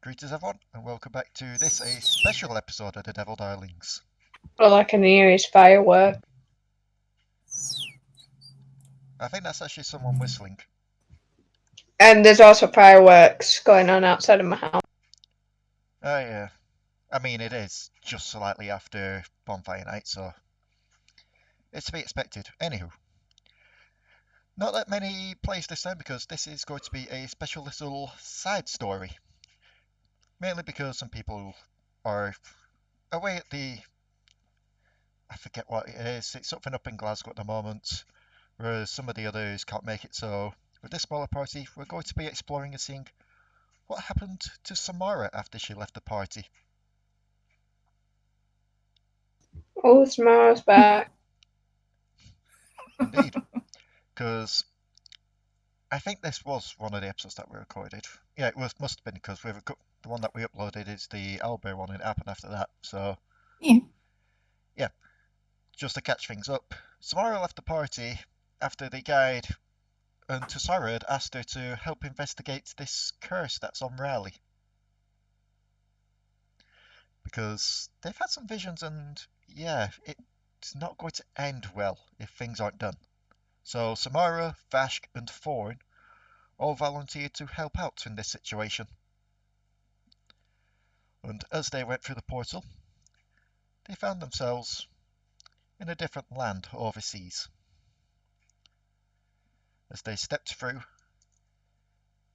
Greetings everyone, and welcome back to a special episode of the Devil Darlings. All I can hear is firework. I think that's actually someone whistling. And there's also fireworks going on outside of my house. Oh yeah. I mean, it is just slightly after bonfire night, so it's to be expected. Anywho, not that many plays this time because this is going to be a special little side story. Mainly because some people are away at I forget what it is, it's something up in Glasgow at the moment, whereas some of the others can't make it, so with this smaller party, we're going to be exploring and seeing what happened to Samara after she left the party. Oh, Samara's back. Indeed, because I think this was one of the episodes that we recorded. Yeah, it must have been because the one that we uploaded is the owlbear one, and it happened after that. So yeah, just to catch things up, Samara left the party after the guide and Tessara had asked her to help investigate this curse that's on Raali. Because they've had some visions and yeah, it's not going to end well if things aren't done. So Samara, Vashk and Thorn all volunteered to help out in this situation. And as they went through the portal, they found themselves in a different land overseas. As they stepped through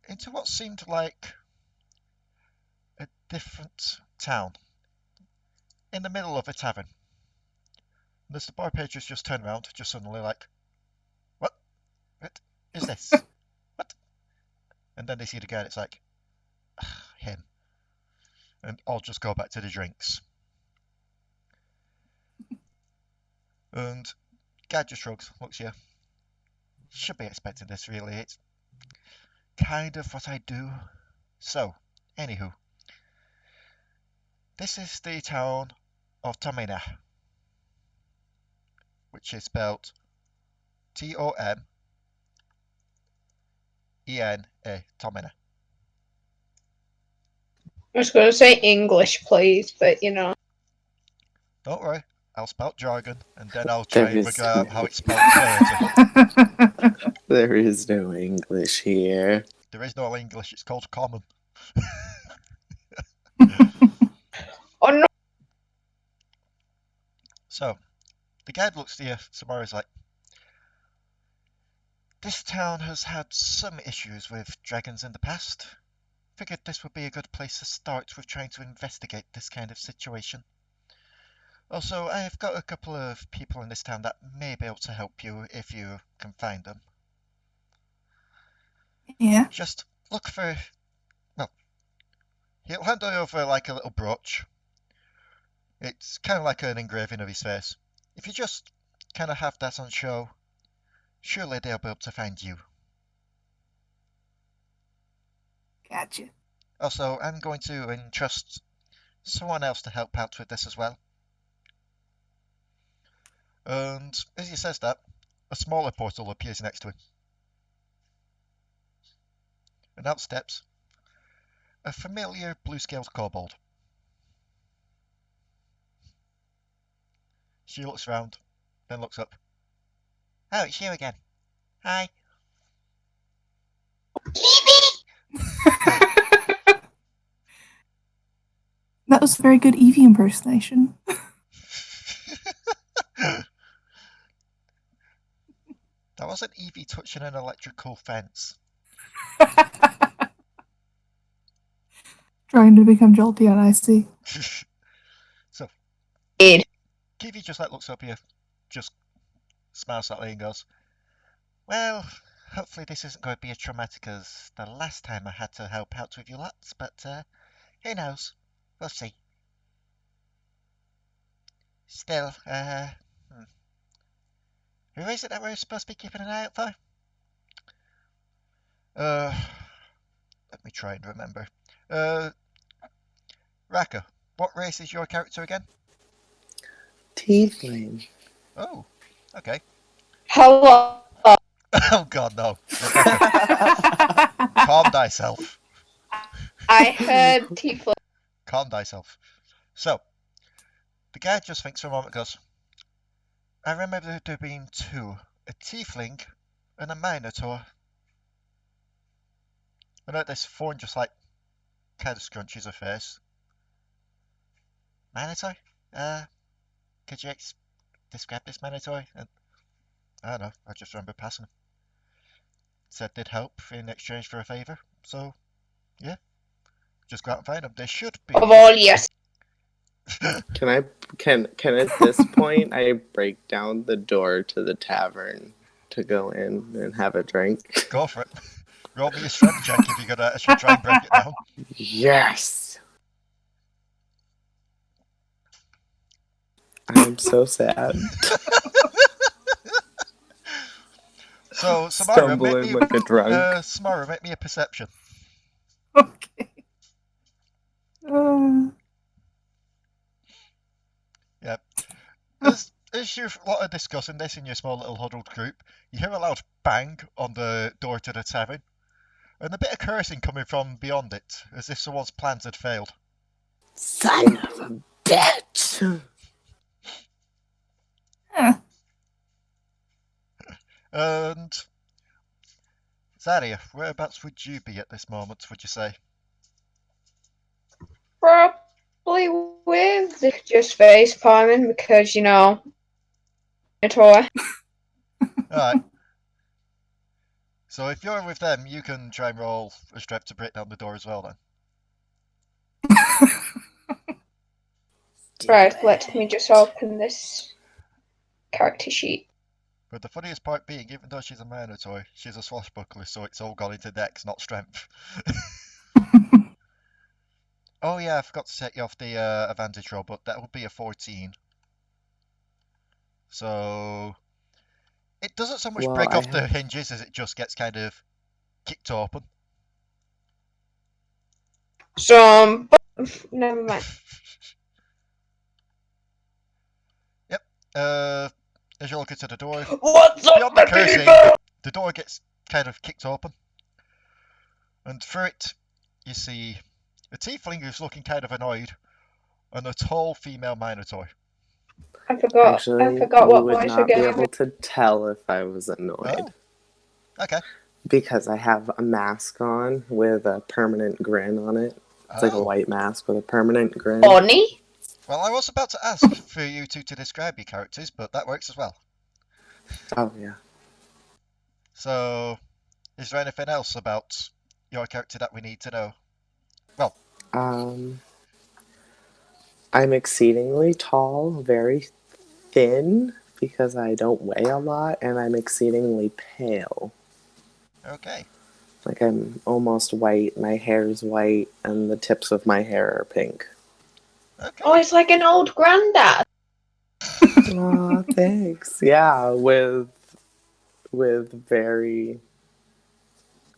into what seemed like a different town in the middle of a tavern. And as the bar patrons just turned around, just suddenly like, what is this? What? And then they see the guy, it's like, him. And I'll just go back to the drinks. And guy just shrugs, looks you. Should be expecting this, really. It's kind of what I do. So, anywho, this is the town of Tomina, which is spelled Tomena, Tomina. I was going to say English, please, but you know. Don't worry, I'll spell jargon, and then I'll try and figure out how it's spelled later. There is no English here. There is no English, it's called common. Oh no! So, the guide looks to you, Samara's like, this town has had some issues with dragons in the past. Figured this would be a good place to start with trying to investigate this kind of situation. Also, I've got a couple of people in this town that may be able to help you if you can find them. Yeah. Just look for... Well, he'll hand over like a little brooch. It's kind of like an engraving of his face. If you just kind of have that on show, surely they'll be able to find you. Gotcha. Also, I'm going to entrust someone else to help out with this as well. And as he says that, a smaller portal appears next to him. And out steps a familiar blue-scaled kobold. She looks around, then looks up. Oh, it's you again. Hi. That was a very good Eevee impersonation. That wasn't Eevee touching an electrical fence. Trying to become jolty on icy. So, Ed. Kheevee just like looks up here, just smiles slightly and goes, well, hopefully this isn't going to be as traumatic as the last time I had to help out with you lots, but who knows? We'll see. Still, who is it that we're supposed to be keeping an eye out for? Let me try and remember. Raka, what race is your character again? Tiefling. Oh, okay. Hello. Oh god, no. Rebecca, calm thyself. I heard tiefling. Calm thyself. So, the guy just thinks for a moment, goes, I remember there being two, a tiefling and a minotaur. And at this, Fawn just like kind of scrunches her face. Minotaur? Could you describe this minotaur? And I don't know, I just remember passing him. Said they'd help in exchange for a favour. So, yeah, just go out and find them. They should be. Of all, yes. Can at this point I break down the door to the tavern to go in and have a drink? Go for it. Roll me a strength check if you're gonna actually try and break it down. Yes. I'm so sad. So, Samara, make Stumbling me like a drunk. Samara, make me a perception. Okay. Yep. As you lot are discussing this in your small little huddled group, you hear a loud bang on the door to the tavern, and a bit of cursing coming from beyond it, as if someone's plans had failed. Son of a bitch! And Zadia, whereabouts would you be at this moment, would you say? Probably with just face palming because, you know, minotaur. Alright. So if you're with them, you can try and roll a strength to break down the door as well then. Right, let me just open this character sheet. But the funniest part being, even though she's a minotaur, she's a swashbuckler, so it's all gone into dex, not strength. Oh yeah, I forgot to set you off the advantage roll, but that would be a 14. So it doesn't so much Well, break I off the have- hinges as it just gets kind of kicked open. So, never mind. Yep. As you look into the door, What's up, beyond the my cursing, people? the door gets kind of kicked open, and through it you see a tiefling who's looking kind of annoyed, and a tall female minotaur. I forgot Actually, you what would voice we're not be getting. able to tell if I was annoyed. Oh, okay. Because I have a mask on with a permanent grin on it. It's like a Oh. white mask with a permanent grin. Bonnie? Well, I was about to ask for you two to describe your characters, but that works as well. Oh, yeah. So, is there anything else about your character that we need to know? Well, I'm exceedingly tall, very thin, because I don't weigh a lot, and I'm exceedingly pale. okay. Like, I'm almost white, my hair's white, and the tips of my hair are pink. Okay. Oh, it's like an old granddad. Aw, thanks. Yeah, with very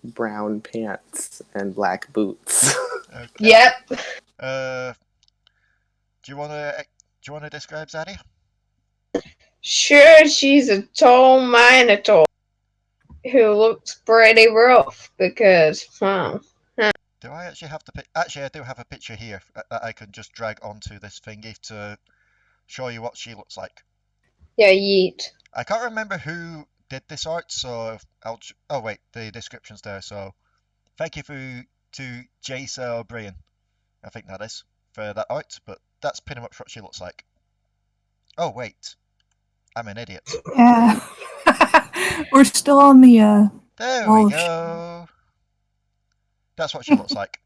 brown pants and black boots. Okay. Yep. Do you wanna describe Zadia? Sure, she's a tall minotaur who looks pretty rough because, wow. Do I actually have the Actually, I do have a picture here that I can just drag onto this thingy to show you what she looks like. Yeah, yeet. I can't remember who did this art, so oh wait, the description's there. So thank you to Jace O'Brien, I think that is, for that art. But that's pretty much what she looks like. Oh wait, I'm an idiot. Yeah. We're still on the There wall we of go. That's what she looks like.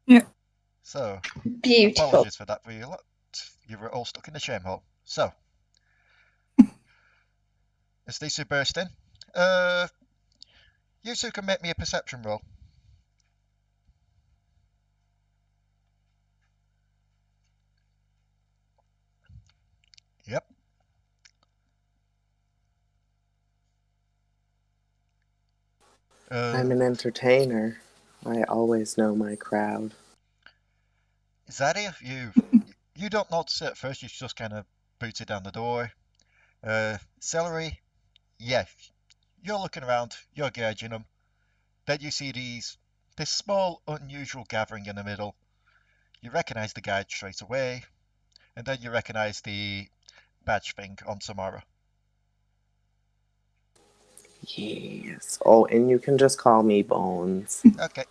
Yeah. So Beautiful. apologies for that for you lot. You were all stuck in the shame hole. So as these two burst in, you two can make me a perception roll. Yep. I'm an entertainer. I always know my crowd. Zadia, you don't notice it at first. You just kind of booted down the door. Silary, yeah, you're looking around, you're gauging them. Then you see this small, unusual gathering in the middle. You recognize the guide straight away, and then you recognize the badge thing on Samara. Yes. Oh, and you can just call me Bones. Okay.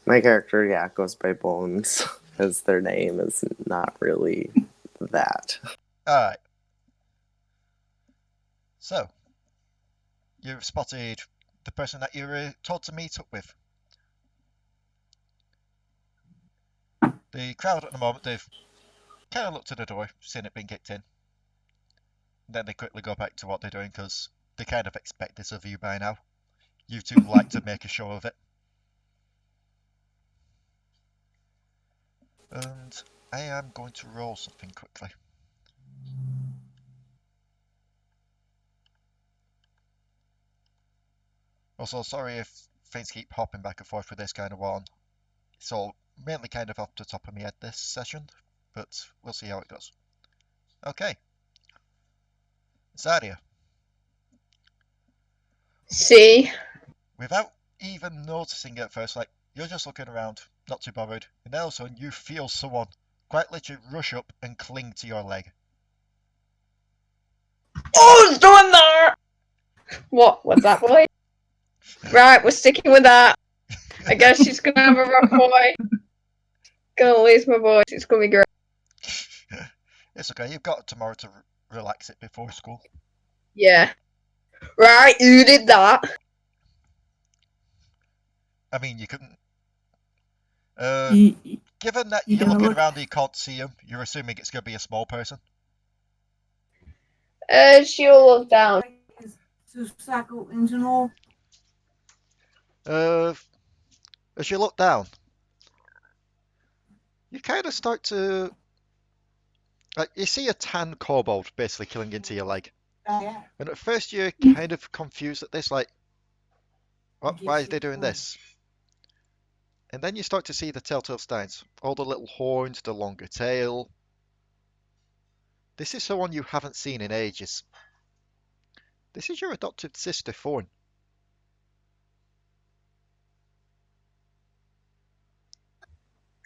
My character, yeah, goes by Bones, because their name is not really that. Alright. So, you've spotted the person that you were told to meet up with. The crowd at the moment, they've kind of looked at the door, seen it being kicked in. And then they quickly go back to what they're doing because they kind of expect this of you by now. You two like to make a show of it. And I am going to roll something quickly. Also, sorry if things keep hopping back and forth with this kind of one. It's all mainly kind of off the top of my head this session, but we'll see how it goes. Okay. Zadia. See? Without even noticing it at first, like, you're just looking around, not too bothered, and then all of a sudden you feel someone quite literally rush up and cling to your leg. Oh, it's doing that! What was that boy? Right, we're sticking with that. I guess she's gonna have a rough boy. Gonna lose my voice. It's gonna be great. It's okay, you've got tomorrow to relax it before school. Yeah. Right, who did that? I mean, you couldn't. You, Given that you you're gonna looking look? around and you can't see him, you're assuming it's going to be a small person. She'll look down. As you look down, you kind of start to. You see a tan kobold basically killing into your leg. And at first you're kind of confused at this, like, why is they doing this? And then you start to see the telltale signs. All the little horns, the longer tail. This is someone you haven't seen in ages. This is your adopted sister, Fran.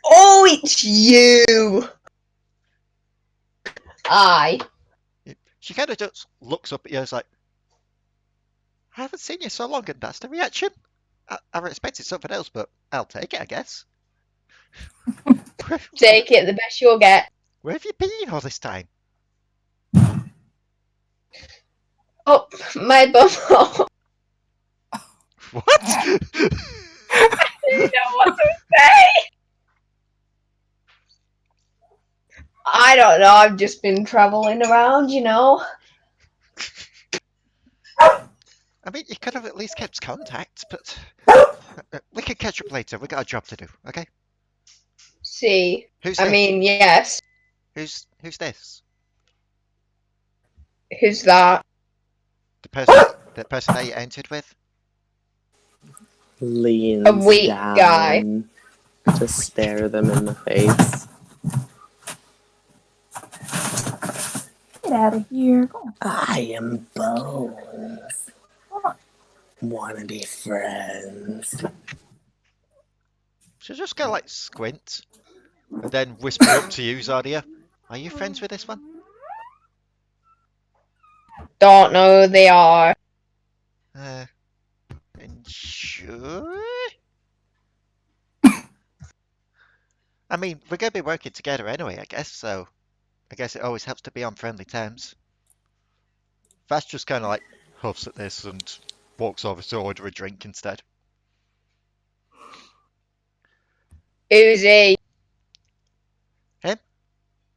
Oh, it's you! Aye. She kind of just looks up at you and is like, I haven't seen you so long, and that's the reaction? I expected something else, but I'll take it, I guess. Take it, the best you'll get. Where have you been all this time? Oh, my bum. What? I didn't know what to say. I don't know, I've just been traveling around, you know. I mean, you could have at least kept contact, but we can catch up later. We got a job to do, okay? See, Who's I this? mean, yes. Who's this? Who's that? The person that you entered with? Leans A weak down guy. to stare them in the face. Get out of here. Go on. I am Bones. Wanna be friends? She's just gonna like squint and then whisper up to you, Zadia. Are you friends with this one? Don't know who they are. And sure? I mean, we're gonna be working together anyway, I guess, so I guess it always helps to be on friendly terms. Vash just kind of like huffs at this and walks over to order a drink instead. Who's he?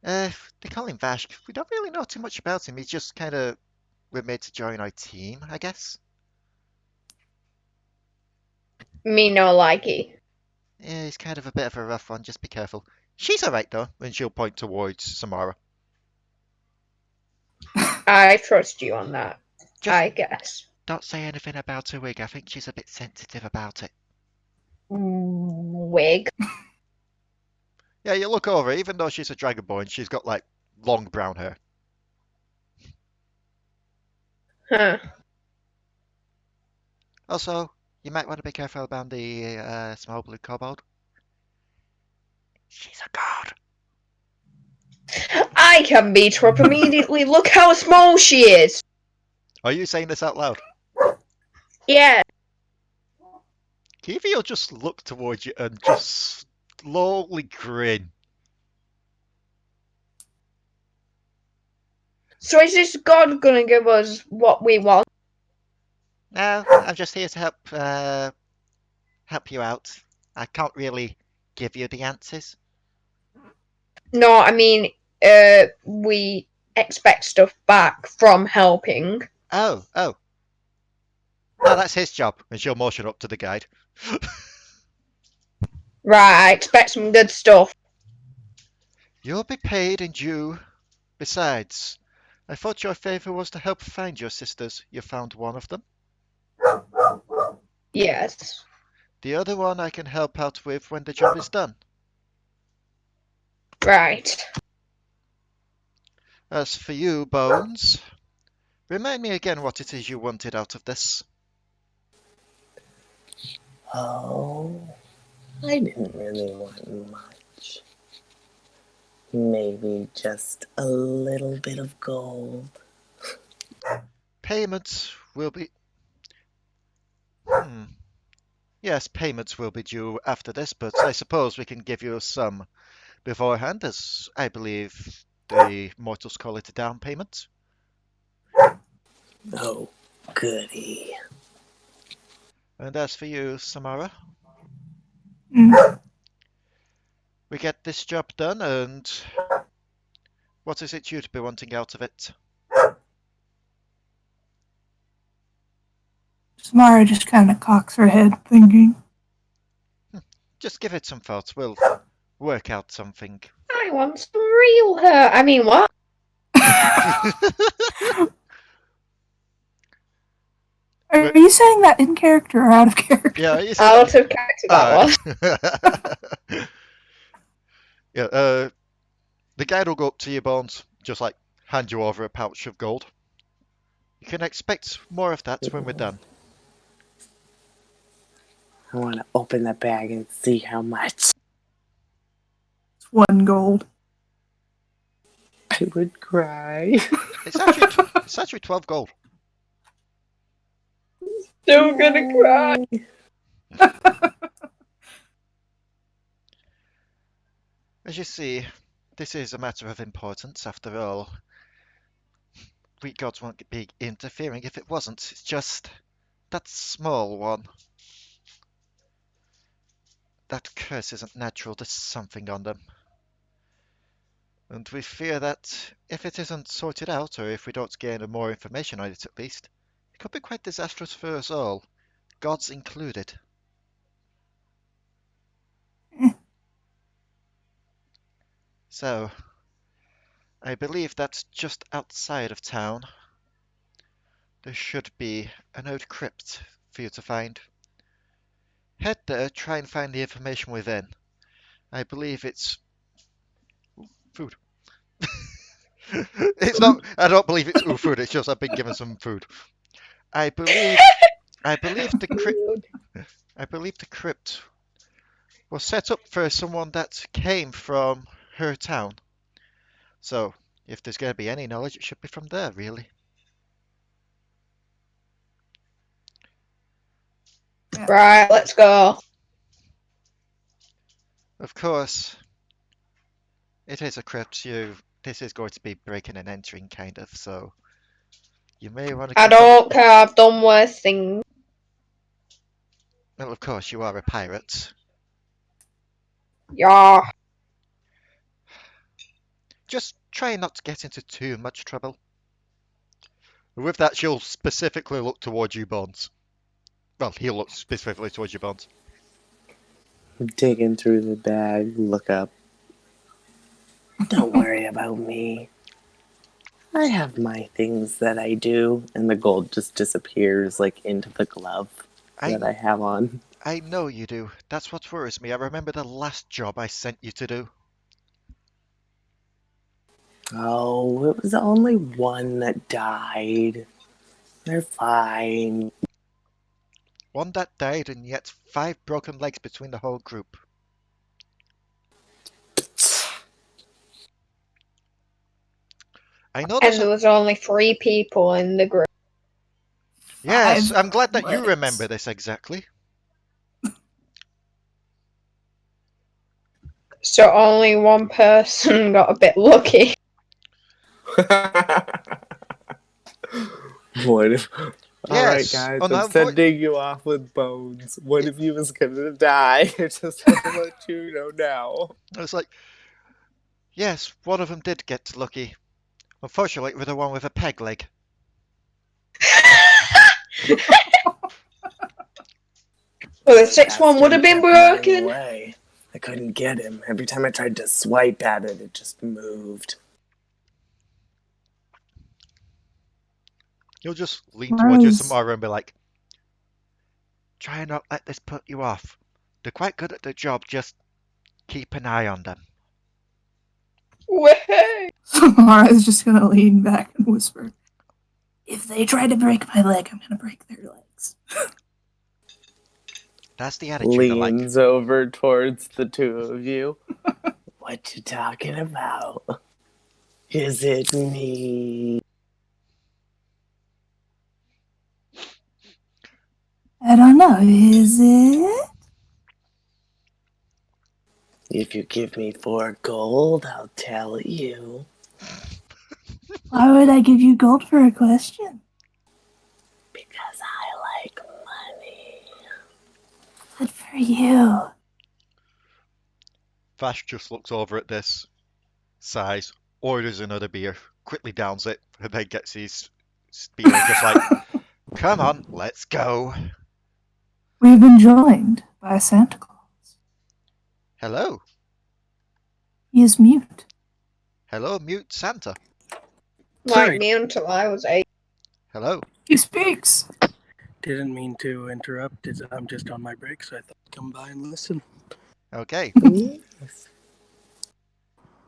They call him Vash. We don't really know too much about him. He's just kind of we're made to join our team, I guess. Me no likey. Yeah, he's kind of a bit of a rough one. Just be careful. She's alright though, and she'll point towards Samara. I trust you on that. Just I guess. don't say anything about her wig. I think she's a bit sensitive about it. Wig. Yeah, you look over, even though she's a dragonborn, she's got like long brown hair. Huh. Also, you might want to be careful about the small blue kobold. She's a god. I can beat her up immediately. Look how small she is. Are you saying this out loud? Yeah. Kheevee will just look towards you and just slowly grin. So is this god gonna give us what we want? No, I'm just here to help you out. I can't really give you the answers. No, I mean, we expect stuff back from helping. Oh. No, that's his job. And she'll motion up to the guide. Right, I expect some good stuff. You'll be paid in due. Besides, I thought your favor was to help find your sisters. You found one of them. Yes. The other one I can help out with when the job is done. Right. As for you, Bones, remind me again what it is you wanted out of this. Oh, I didn't really want much. Maybe just a little bit of gold. Payment will be... Yes, payments will be due after this, but I suppose we can give you some beforehand, as I believe the mortals call it a down payment. Oh, goody. And as for you, Samara, Mm. we get this job done, and what is it you'd be wanting out of it? Samara just kind of cocks her head, thinking. Just give it some thought. We'll work out something. I want some real her. I mean, what? Are you saying that in character or out of character? Yeah, you Out of character that was. Yeah, the guide will go up to you, Bones, just like hand you over a pouch of gold. You can expect more of that when we're done. I want to open the bag and see how much. It's 1 gold. I would cry. It's actually 12 gold. Still gonna cry. As you see, this is a matter of importance after all. We gods won't be interfering if it wasn't. It's just that small one. That curse isn't natural. There's something on them. And we fear that if it isn't sorted out, or if we don't gain more information on it at least, it could be quite disastrous for us all, gods included. So, I believe that just outside of town, there should be an old crypt for you to find. Head there, try and find the information within. I believe it's food. It's not. I don't believe it's food. It's just I've been given some food. I believe. I believe the crypt. I believe the crypt was set up for someone that came from her town. So, if there's going to be any knowledge, it should be from there, really. Right, let's go. Of course, it is a crypt. This is going to be breaking and entering, kind of. So, you may want to I keep on. don't care. I've done worse things. Well, of course, you are a pirate. Yeah. Just try not to get into too much trouble. With that, she'll specifically look towards you, Bones. Well, he'll look specifically towards you, Bones. Digging through the bag, look up. Don't worry about me. I have my things that I do, and the gold just disappears like into the glove that I have on. I know you do. That's what worries me. I remember the last job I sent you to do. Oh, it was only one that died. They're fine. One that died, and yet 5 broken legs between the whole group. I know And there's there a... was only 3 people in the group. Yes, 5 I'm glad that you legs. remember this exactly. So only one person got a bit lucky. What if... Alright, Yes, guys, I'm unavoid... sending you off with bones. One of you is gonna die. I just want to let you know now. It's like, yes, one of them did get lucky. Unfortunately, with the one with a peg leg. Well, the The 6th one would have bastard been kept running broken. away. I couldn't get him. Every time I tried to swipe at it, it just moved. You'll just lean towards your Mars. Samara and be like, try and not let this put you off. They're quite good at their job, just keep an eye on them. Way. Samara is just gonna lean back and whisper, "If they try to break my leg, I'm gonna break their legs." That's the attitude I like. Leans over towards the 2 of you. What you talking about? Is it me? I don't know, is it? If you give me 4 gold, I'll tell you. Why would I give you gold for a question? Because I like money. Good for you. Vash just looks over at this, sighs, orders another beer, quickly downs it, and then gets his spear and just like, come on, let's go. We've been joined by Santa Claus. Hello. He is mute. Hello, mute Santa. Like Sorry. me until I was 8. Hello. He speaks. Didn't mean to interrupt. I'm just on my break, so I thought I'd come by and listen. Okay. Yes.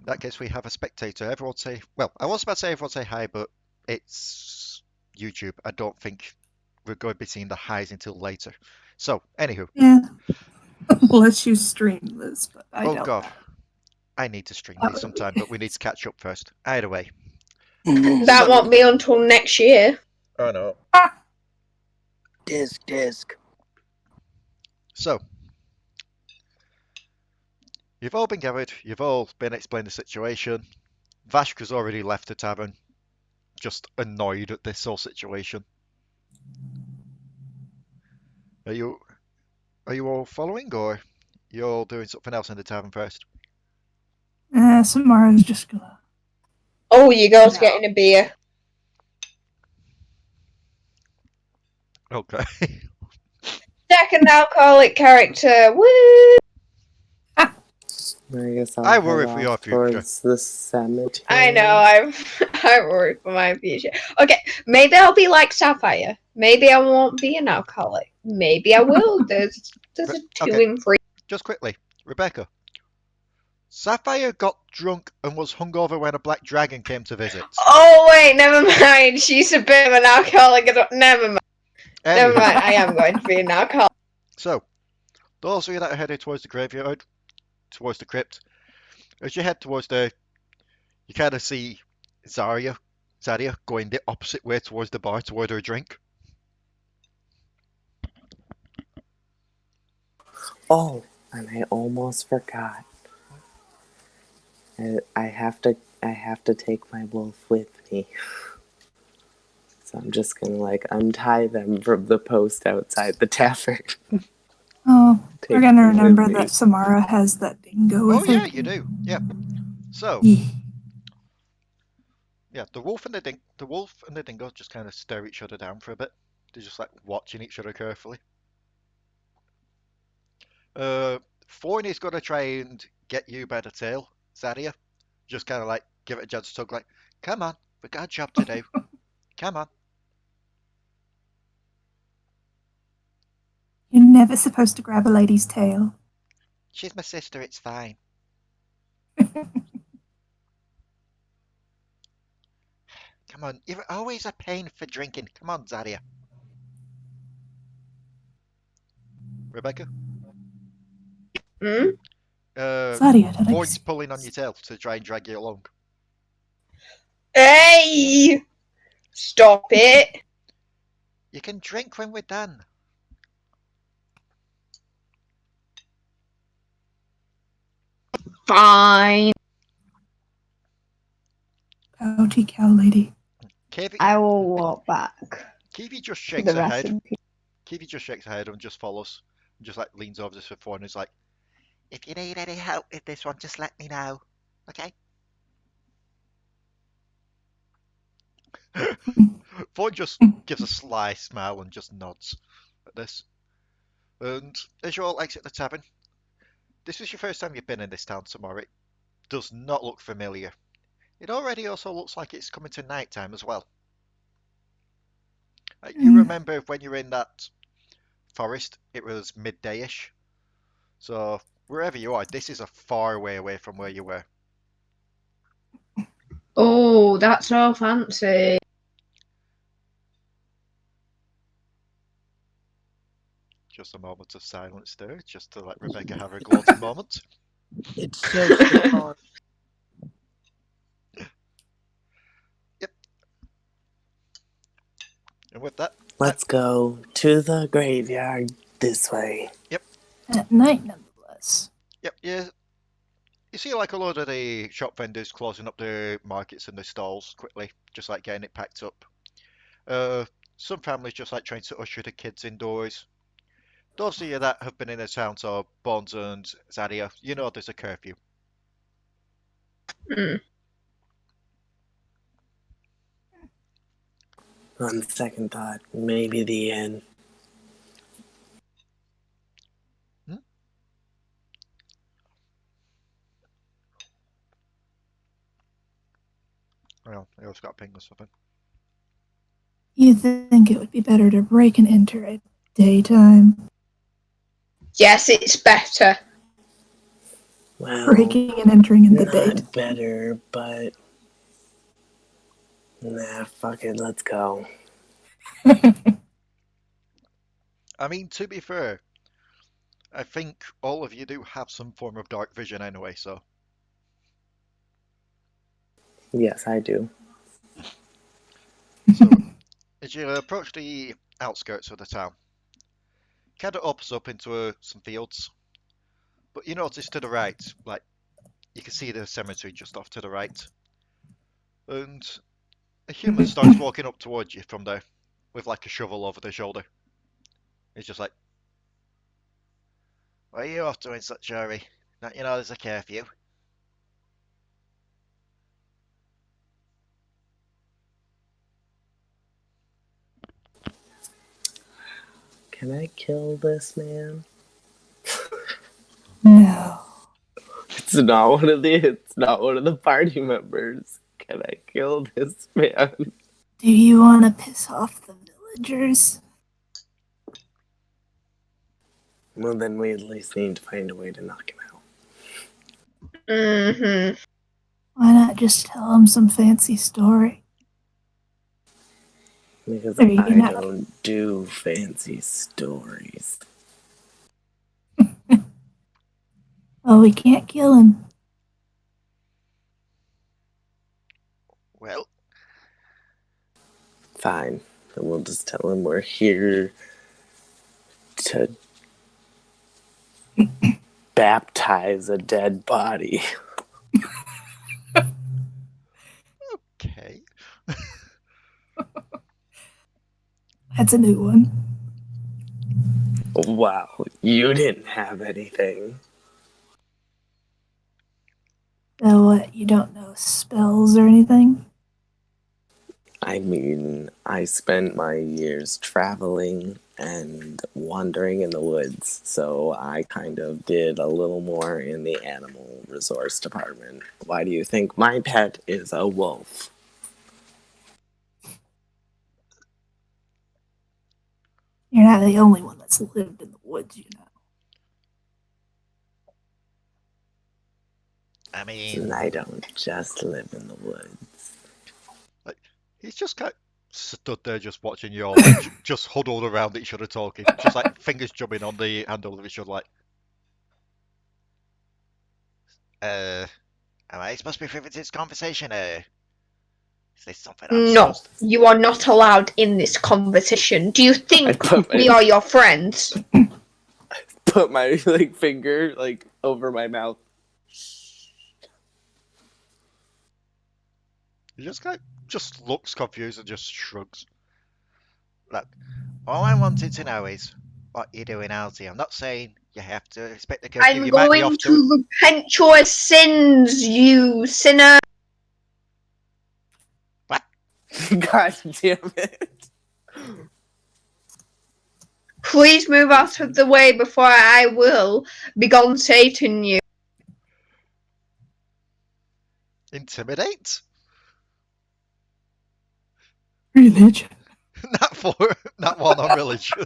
In that case, we have a spectator. Everyone say, well, I was about to say everyone say hi, but it's YouTube. I don't think we're going to be seeing the highs until later. So, anywho. Yeah. Unless you stream this, but I Oh doubt God. that. I need to stream That these would sometime, be- but we need to catch up first. Either way. That So- won't be until next year. Oh no. Disc. So, you've all been gathered, you've all been explained the situation. Vashka's already left the tavern, just annoyed at this whole situation. Are you all following, or you all doing something else in the tavern first? Samara's just gonna. Oh, you girls No. getting a beer. Okay. Second alcoholic character. Woo! I guess I'll I head worry for your off future. towards the cemetery. I know, I worry for my future. Okay, maybe I'll be like Sapphire. Maybe I won't be an alcoholic. Maybe I will. There's a 2 Okay. in 3. Just quickly, Rebecca. Sapphire got drunk and was hungover when a black dragon came to visit. Oh wait, never mind. She's a bit of an alcoholic. Never mind. Never Anywho, mind. I am going to be an alcoholic. so, those of you that are headed towards the graveyard, towards the crypt, as you head towards there, you kind of see Zadia going the opposite way towards the bar to order a drink. Oh, and I almost forgot. I have to take my wolf with me. So I'm just gonna like untie them from the post outside the tavern. Oh, we're Take gonna them with remember me. that Samara has that dingo with Oh her. yeah, you do. Yeah. So, Yeah. yeah, the wolf and the dingo just kind of stare each other down for a bit. They're just like watching each other carefully. Forney's gonna try and get you by the tail, Zadia. Just kind of like give it a gentle tug, like, come on, we got a job to do. Come on. You're never supposed to grab a lady's tail. She's my sister, it's fine. Come on, you're always a pain for drinking. Come on, Zadia. Rebecca? Hmm? Zadia, did I Void's pulling on your tail to try and drag you along. Hey! Stop it! You can drink when we're done. Fine. pouty cow lady? Kheevee, I will walk back Kheevee just to shakes the her head. resting people. Kheevee just shakes her head and just follows. And just like leans over to Swiftfour and is like, if you need any help with this one, just let me know. Okay? Fawn just gives a sly smile and just nods at this. And as you all exit the tavern, this is your first time you've been in this town, Samara. It does not look familiar. It already also looks like it's coming to night time as well. You remember when you were in that forest, it was midday-ish. So wherever you are, this is a far way away from where you were. Oh, that's all fancy. Just a moment of silence there, just to let Rebecca have her gloating moment. It's so far. Yep. And with that, Let's go to the graveyard this way. At night, nonetheless. yep, you see like a load of the shop vendors closing up their markets and their stalls quickly, just like getting it packed up. Some families just like trying to usher the kids indoors. Those of you that have been in the town, so Bones and Zadia, you know there's a curfew. Hmm. On second thought, maybe the inn. Hmm? Well, I also got ping or something. You think it would be better to break and enter at daytime? Yes, it's better. Well, Breaking and entering in the daytime. not better, but nah, fuck it, let's go. I mean, to be fair, I think all of you do have some form of dark vision anyway, so. Yes, I do. So, as you approach the outskirts of the town, kind of opens up into some fields, but you notice to the right, like, you can see the cemetery just off to the right, and a human starts walking up towards you from there, with like a shovel over their shoulder. He's just like, what are you off to in such a hurry? Don't you know there's a curfew? Can I kill this man? No. It's not one of the party members. Can I kill this man? Do you want to piss off the villagers? Well, then we at least need to find a way to knock him out. Mm-hmm. Why not just tell them some fancy story? Because There you I go. don't do fancy stories. Well, we can't kill him. Well, Fine. Then we'll just tell him we're here to baptize a dead body. okay. That's a new one. Wow, you didn't have anything. So what, you don't know spells or anything? I mean, I spent my years traveling and wandering in the woods, so I kind of did a little more in the animal resource department. Why do you think my pet is a wolf? You're not the only one that's lived in the woods, you know. I And mean, I don't just live in the woods. like, he's just kind. stood there just watching you all, like, just huddled around each other talking, just like fingers jumping on the handle of each other, like, am I supposed to be privy to this conversation? Is this something I'm No, supposed to... you are not allowed in this conversation. Do you think we are your friends? Put my like finger like over my mouth. He just looks confused and just shrugs. Look, all I wanted to know is what you're doing, Alzi. I'm not saying you have to respect the curfew. I'm You might be going off to repent your sins, you sinner. What? God damn it. Please move out of the way before I will begone Satan you. Intimidate? Religion. Not one on religion.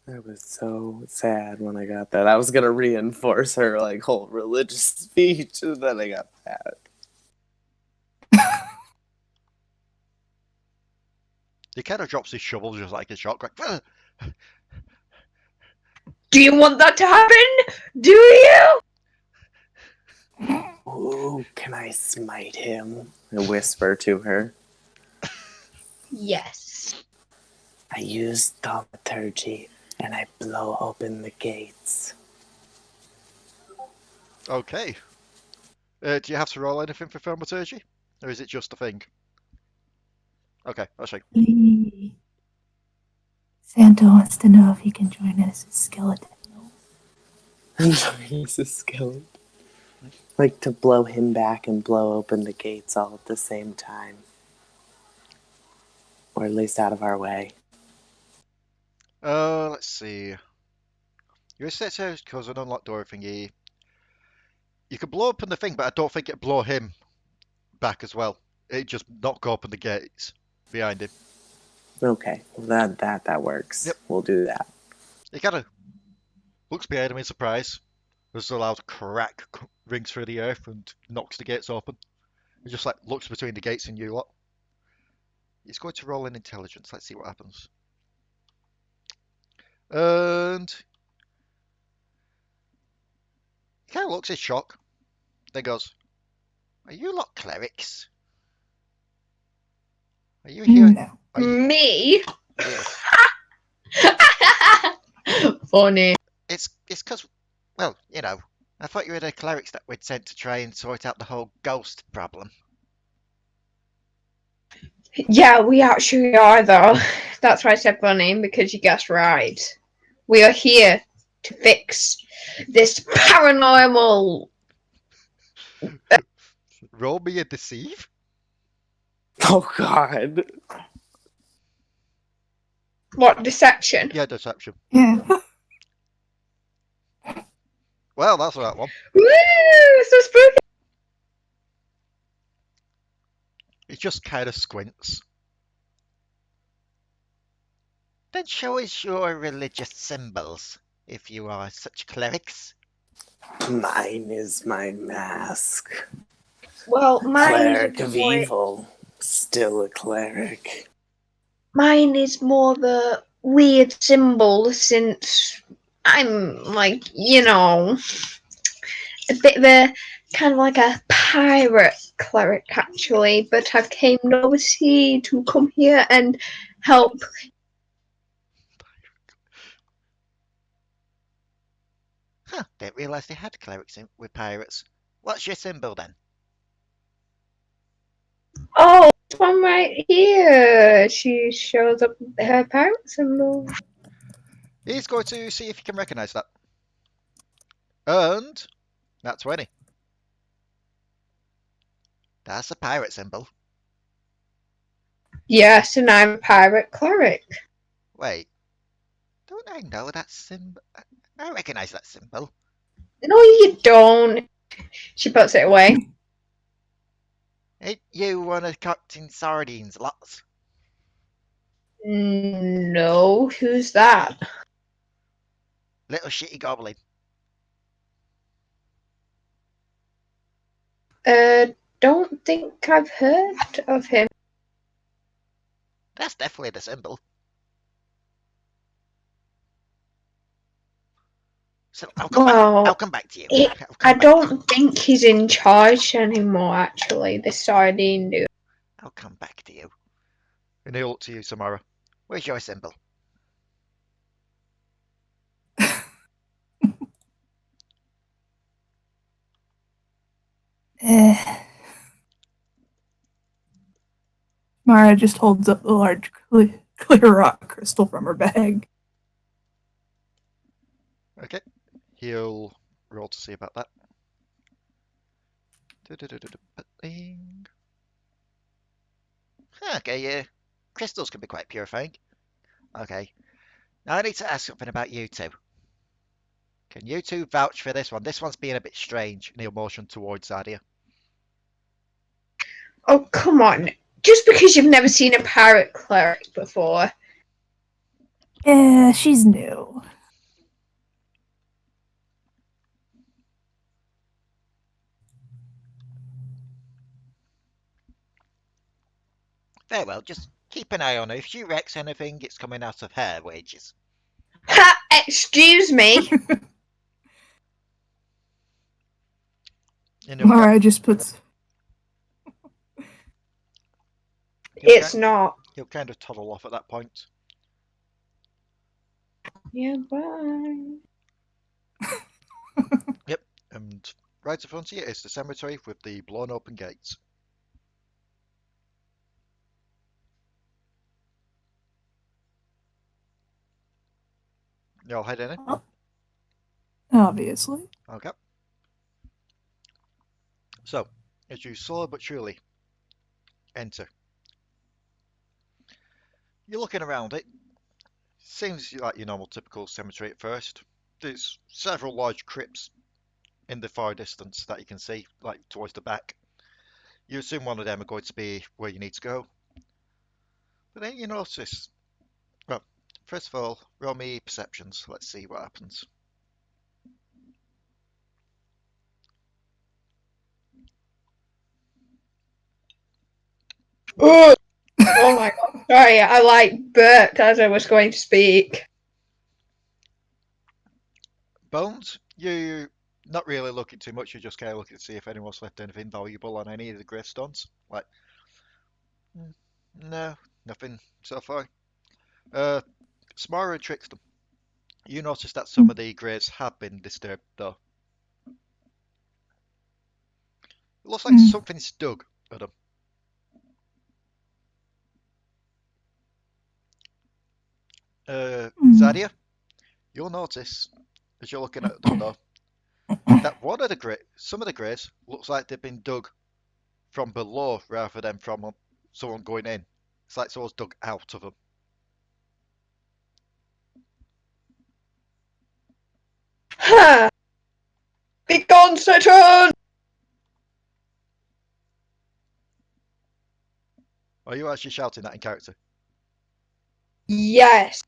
I was so sad when I got that. I was gonna reinforce her like whole religious speech, and then I got that. He kind of drops his shovel just like a shot. Like, "Ugh." Do you want that to happen? Do you? Ooh, can I smite him? I whisper to her. Yes. I use thaumaturgy and I blow open the gates. Okay. Do you have to roll anything for thaumaturgy? Or is it just a thing? Okay, that's right. Santa wants to know if he can join us as skeleton. He's a skeleton. Like to blow him back and blow open the gates all at the same time. Or at least out of our way. Let's see. Your set says cause an unlocked door thingy. You could blow open the thing, but I don't think it'd blow him back as well. It'd just knock open the gates behind him. Okay, well, that works. Yep. We'll do that. He kind of looks behind him in surprise. As a loud crack rings through the earth and knocks the gates open. He just like looks between the gates and you lot. He's going to roll in intelligence. Let's see what happens. And he kind of looks in shock. Then goes, "Are you lot clerics? Are you here?" No. Are you... Me? Yes. Funny. It's because, well, you know, I thought you were the clerics that we'd sent to try and sort out the whole ghost problem. Yeah, we actually are though. That's why I said funny, because you guessed right. We are here to fix this paranormal. Roll me a deceive? Oh god. What, deception? Yeah, deception. Yeah. Well, that's that one. Woo! So spooky! He just kind of squints. Then show us your religious symbols, if you are such clerics. Mine is my mask. Well, Cleric of evil. Still a cleric. Mine is more the weird symbol, since I'm like, you know, a bit of a kind of like a pirate cleric actually, but I came overseas to come here and help. Huh, didn't realise they had clerics with pirates. What's your symbol then? Oh, this one right here. She shows up her pirate symbol. He's going to see if he can recognise that. And that's 20. That's a pirate symbol. Yes, and I'm a pirate cleric. Wait, don't I know that symbol? I recognise that symbol. No, you don't. She puts it away. Ain't you one of Captain Sardines lots? No, who's that? Little shitty goblin. don't think I've heard of him. That's definitely the symbol. So I'll come back to you. I don't think he's in charge anymore, actually, this sardine dude. I'll come back to you. And he'll look to you, Samara. Where's your symbol? Mara just holds up the large clear rock crystal from her bag. Okay. He'll roll to see about that. Okay, yeah. Crystals can be quite purifying. Okay. Now I need to ask something about you two. Can you two vouch for this one? This one's being a bit strange. And he'll motion towards Zadia. Oh, come on. Just because you've never seen a pirate cleric before. She's new. Very well, just keep an eye on her. If she wrecks anything, it's coming out of her wages. Ha! Excuse me. Mara just puts. It's not. He'll kind of toddle off at that point. Yeah, bye. Yep, and right in front of you is the cemetery with the blown open gates. You'll head in it? Obviously. Okay. So, as you slowly but surely enter, you're looking around it. Seems like your normal typical cemetery at first. There's several large crypts in the far distance that you can see, like towards the back. You assume one of them are going to be where you need to go. But then you notice, well, first of all, roll me perceptions. Let's see what happens. Oh my god. Sorry, I burped as I was going to speak. Bones, you're not really looking too much. You're just kind of looking to see if anyone's left anything valuable on any of the gravestones. Like, no, nothing so far. Samara and Trickstem, you notice that some of the graves have been disturbed, though. It looks like something's dug at them. Zadia, you'll notice, as you're looking at them, though, that some of the graves looks like they've been dug from below rather than from someone going in. It's like someone's dug out of them. Ha! Be gone, Satan! Are you actually shouting that in character? Yes.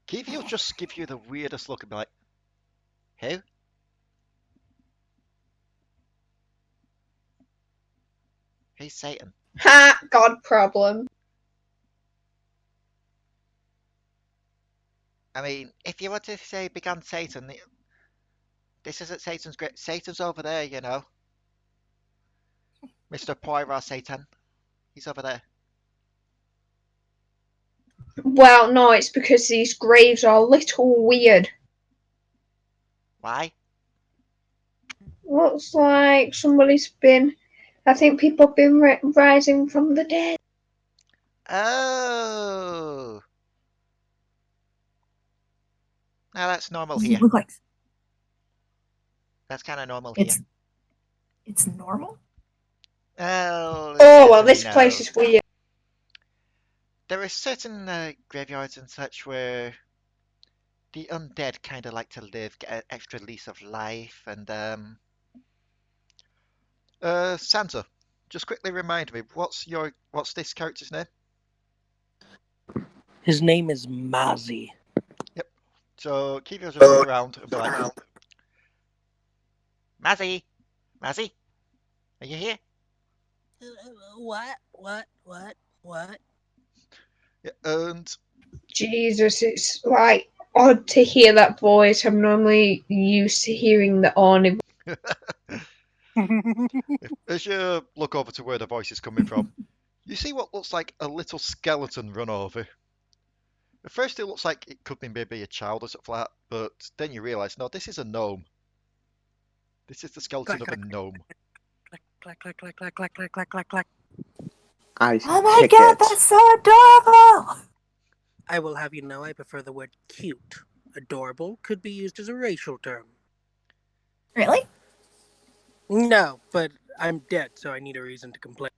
Kheevee will just give you the weirdest look and be like, who? Who's Satan? Ha! God problem. I mean, if you want to say began Satan, this isn't Satan's great. Satan's over there, you know. Mr. Poirot Satan. He's over there. Well, no, it's because these graves are a little weird. Why? Looks like somebody's been. I think people have been rising from the dead. Oh. Now that's normal Does here. it look like That's kind of normal here. It's normal? Oh, Oh, yes well, and this no. place is weird. There are certain graveyards and such where the undead kind of like to live, get an extra lease of life, and Santa, just quickly remind me, what's this character's name? His name is Mazi. Yep. So Kheevee will just look around and be like, Mazi, are you here? What? Yeah, and Jesus, it's like odd to hear that voice. I'm normally used to hearing the Orny. as you look over to where the voice is coming from, you see what looks like a little skeleton run over. At first, it looks like it could be maybe a child or something like that, but then you realise, no, this is a gnome. This is the skeleton Clack, of a clack, gnome. clack, clack, clack, clack, clack, clack, clack, clack, clack. I Oh my kick god, it. that's so adorable! I will have you know I prefer the word cute. Adorable could be used as a racial term. Really? No, but I'm dead, so I need a reason to complain.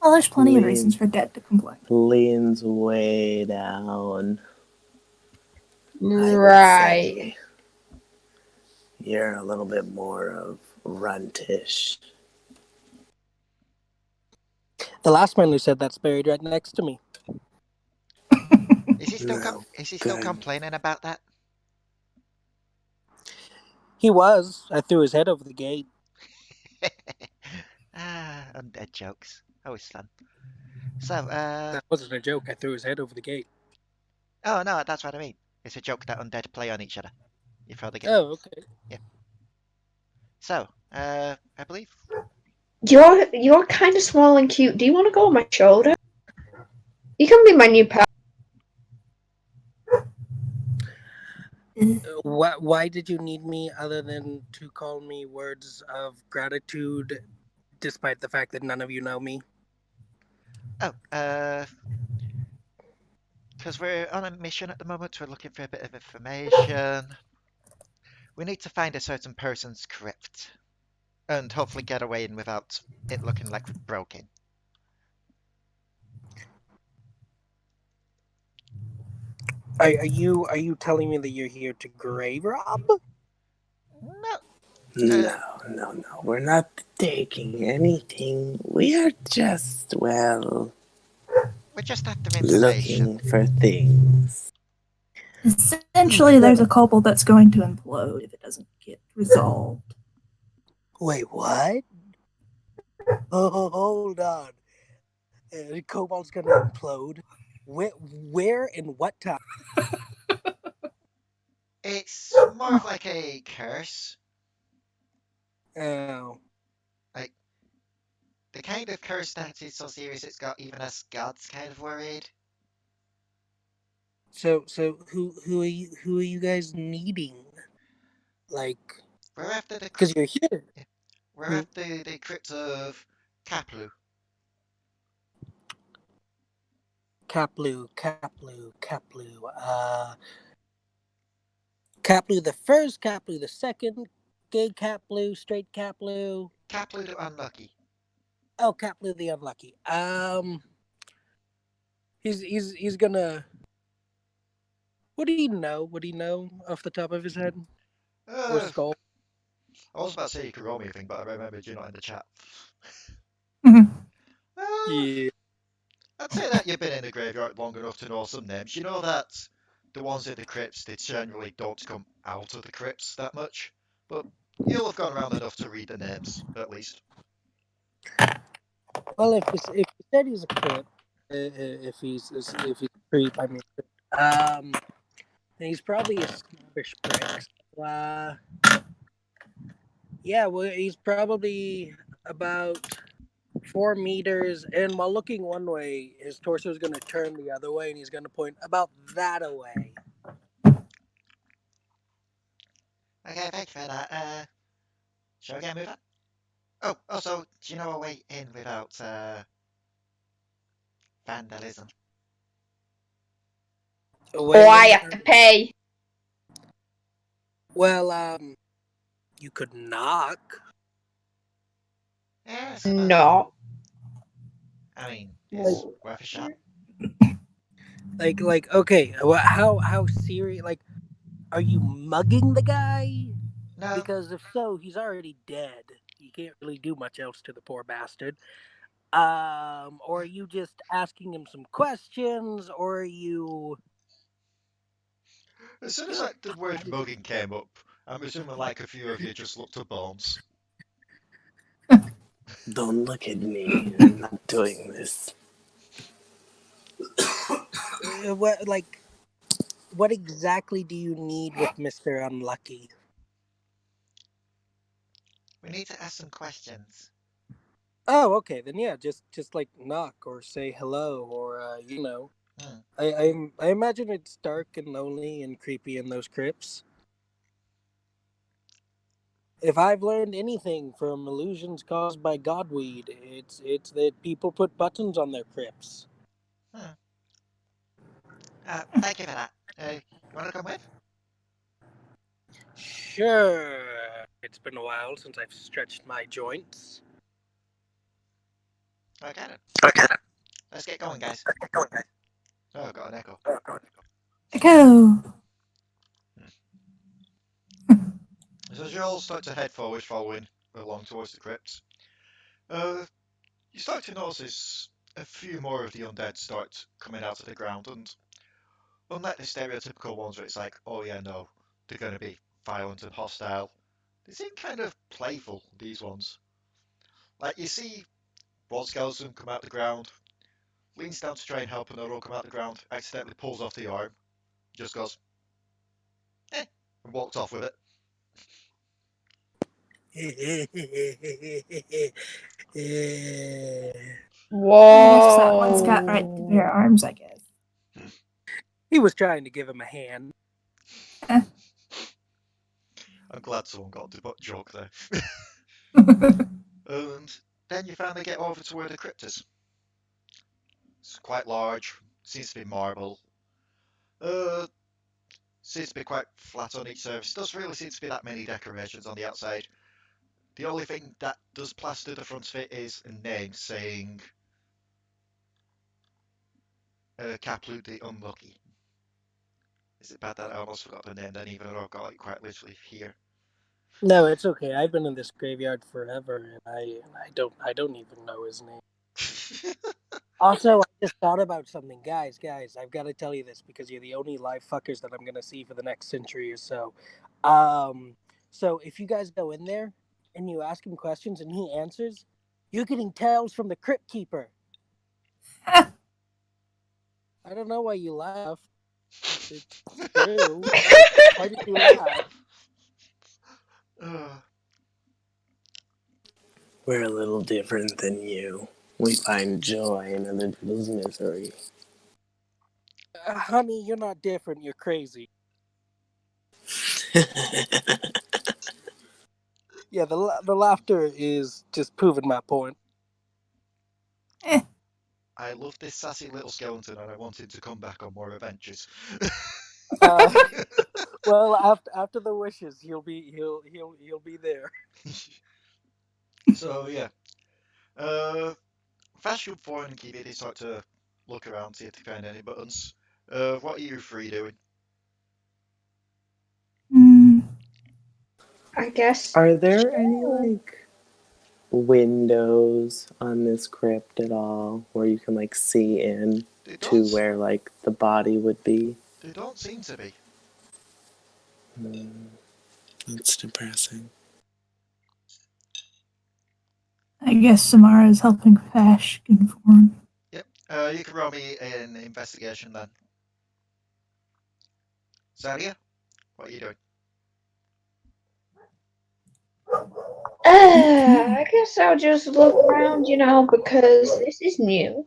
Well, there's plenty of Lean. reasons for dead to complain. Leans way down. I would Right. say you're a little bit more of runtish. The last man who said that's buried right next to me. Is he still No is he still good. complaining about that? He was. I threw his head over the gate. Undead jokes. Always fun. So, That wasn't a joke. I threw his head over the gate. oh no, that's what I mean. It's a joke that undead play on each other. You throw the game. Oh, okay. So, I believe. You're kind of small and cute. Do you want to go on my shoulder? You can be my new pet. Why did you need me other than to call me words of gratitude, despite the fact that none of you know me? Oh, because we're on a mission at the moment. We're looking for a bit of information. We need to find a certain person's crypt, and hopefully get away in without it looking like we're broken. Are you telling me that you're here to grave rob? No, No. We're not taking anything. We are just, well, we're just after looking information. for things. Essentially, there's a kobold that's going to implode if it doesn't get resolved. Wait, what? Oh, hold on. Kobold's gonna implode. Where and what time? It's more of like a curse, Oh, like the kind of curse that is so serious it's got even us gods kind of worried. so who are you guys needing? Like, We're after the because you're here. we're Who? after the crypt of Kaplu. Kaplu. Kaplu the first, Kaplu the second, gay Kaplu, straight Kaplu. Kaplu the unlucky. Oh, Kaplu the unlucky. He's gonna. What do you know? What do you know off the top of his head or Uh, skull? I was about to say you could roll me a thing, but I remembered you're not in the chat. Mhm. Uh, Yeah. I'd say that you've been in the graveyard long enough to know some names. You know that the ones in the crypts, they generally don't come out of the crypts that much, but you'll have gone around enough to read the names, at least. Well, if you said he's a creep, if he's a creep, I mean, then he's probably a snobbish prick. So, yeah, well, he's probably about 4 meters, and while looking one way, his torso is going to turn the other way, and he's going to point about that away. Okay, thank you for that. Shall we get moving? Oh, also, do you know a way in without vandalism? Or I have to pay. Well, you could knock. Yeah, I suppose. No. I mean, it's worth a shot. Like, okay, how serious? Like, are you mugging the guy? No, Because if so, he's already dead. You can't really do much else to the poor bastard. Or are you just asking him some questions, or are you? as soon as like the word mugging came up, I'm assuming like a few of you just looked at Bones. Don't look at me. I'm not doing this. What exactly do you need with Mr. Unlucky? We need to ask some questions. Oh, okay, then yeah, just like knock or say hello or Hmm. I imagine it's dark and lonely and creepy in those crypts. If I've learned anything from illusions caused by godweed, it's that people put buttons on their crypts. Hmm. Thank you for that. You want to come with? Sure. It's been a while since I've stretched my joints. Okay then. Okay. Let's get going, guys. Oh, I've got an echo. Echo! So as you all start to head forward, following along towards the crypt, you start to notice a few more of the undead start coming out of the ground, and unlike the stereotypical ones where it's like, oh yeah, no, they're going to be violent and hostile, they seem kind of playful, these ones. Like, you see one skeleton come out the ground, leans down to try and help another one come out the ground, accidentally pulls off the arm, just goes, and walked off with it. Yes, that one's got right to their Whoa. arms, I guess. He was trying to give him a hand. I'm glad someone got the joke there. And then you finally get over to where the crypt is. It's quite large, seems to be marble. Seems to be quite flat on each surface. Doesn't really seem to be that many decorations on the outside. The only thing that does plaster the front of it is a name saying Kaplu the Unlucky. Is it bad that I almost forgot the name then, even though I've got it quite literally here? No, it's okay. I've been in this graveyard forever, and I don't even know his name. Also, I just thought about something, guys. I've got to tell you this because you're the only live fuckers that I'm gonna see for the next century or so. So if you guys go in there and you ask him questions and he answers, you're getting tales from the crypt keeper. I don't know why you laugh. It's true. Why did you laugh? uh, We're a little different than you. We find joy in other people's misery. Honey, you're not different. You're crazy. Yeah, the laughter is just proving my point. I love this sassy little skeleton and I want him to come back on more adventures. Uh, well, after the wishes, he'll be there. So yeah. Uh, Fast jump forward and Kheevee, they start to look around, see if they find any buttons. What are you three doing? I guess. Are there any, like, windows on this crypt at all where you can, like, see in They to don't. where, like, the body would be? They don't seem to be. That's depressing. I guess Samara is helping Fash conform. Yep. You can roll me an investigation then. Zadia, what are you doing? I guess I'll just look around, because this is new.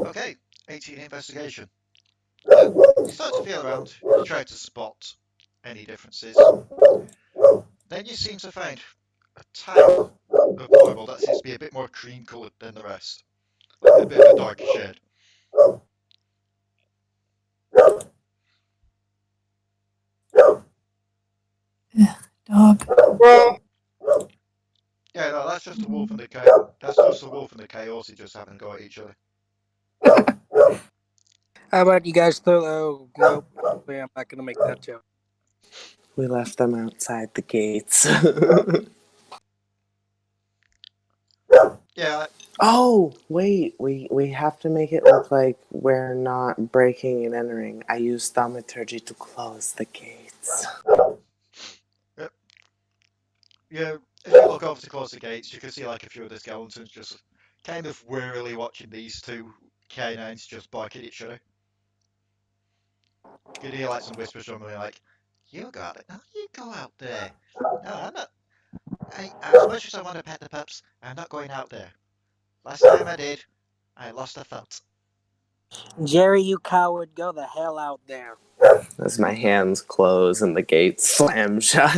Okay, 18 investigation. Yeah, you start to feel around. You try to spot any differences. Then you seem to find a tile of marble that seems to be a bit more cream coloured than the rest. Like a bit of a darker shade. Dog. Yeah, no, that's just a wolf and the coyote. That's just a wolf and the coyote just having a go at each other. How about you guys throw? Oh nope, I'm not gonna make that joke. We left them outside the gates. Yeah, Oh, wait, we have to make it look like we're not breaking and entering. I used thaumaturgy to close the gates. yep. Yeah, if you look over to close the gates, you can see like a few of the skeletons just kind of wearily watching these two canines just barking at each other. You can hear like some whispers from them like, "You go out there. No, you go out there. No, I'm not. As much as I want to pet the pups, I'm not going out there. Last time I did, I lost a foot." Jerry, you coward, go the hell out there. As my hands close and the gate slam shut.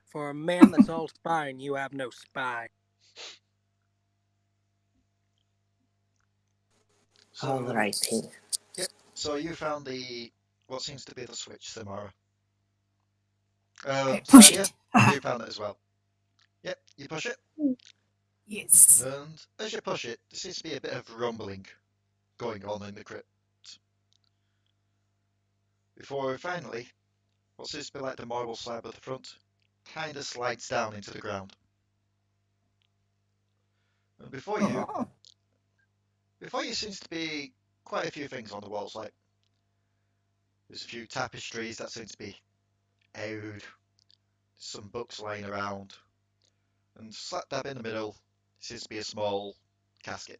For a man that's all spine, you have no spine. All So, righty. yep. So you found the what seems to be the switch, Samara. Alright, push Zadia, it. Ah, you found it as well. Yep, you push it, yes. and as you push it, there seems to be a bit of rumbling going on in the crypt. Before finally, what seems to be like the marble slab at the front, kind of slides down into the ground. And Oh. before you seems to be quite a few things on the walls, like there's a few tapestries that seem to be aired, some books lying around, and slap dab in the middle seems to be a small casket.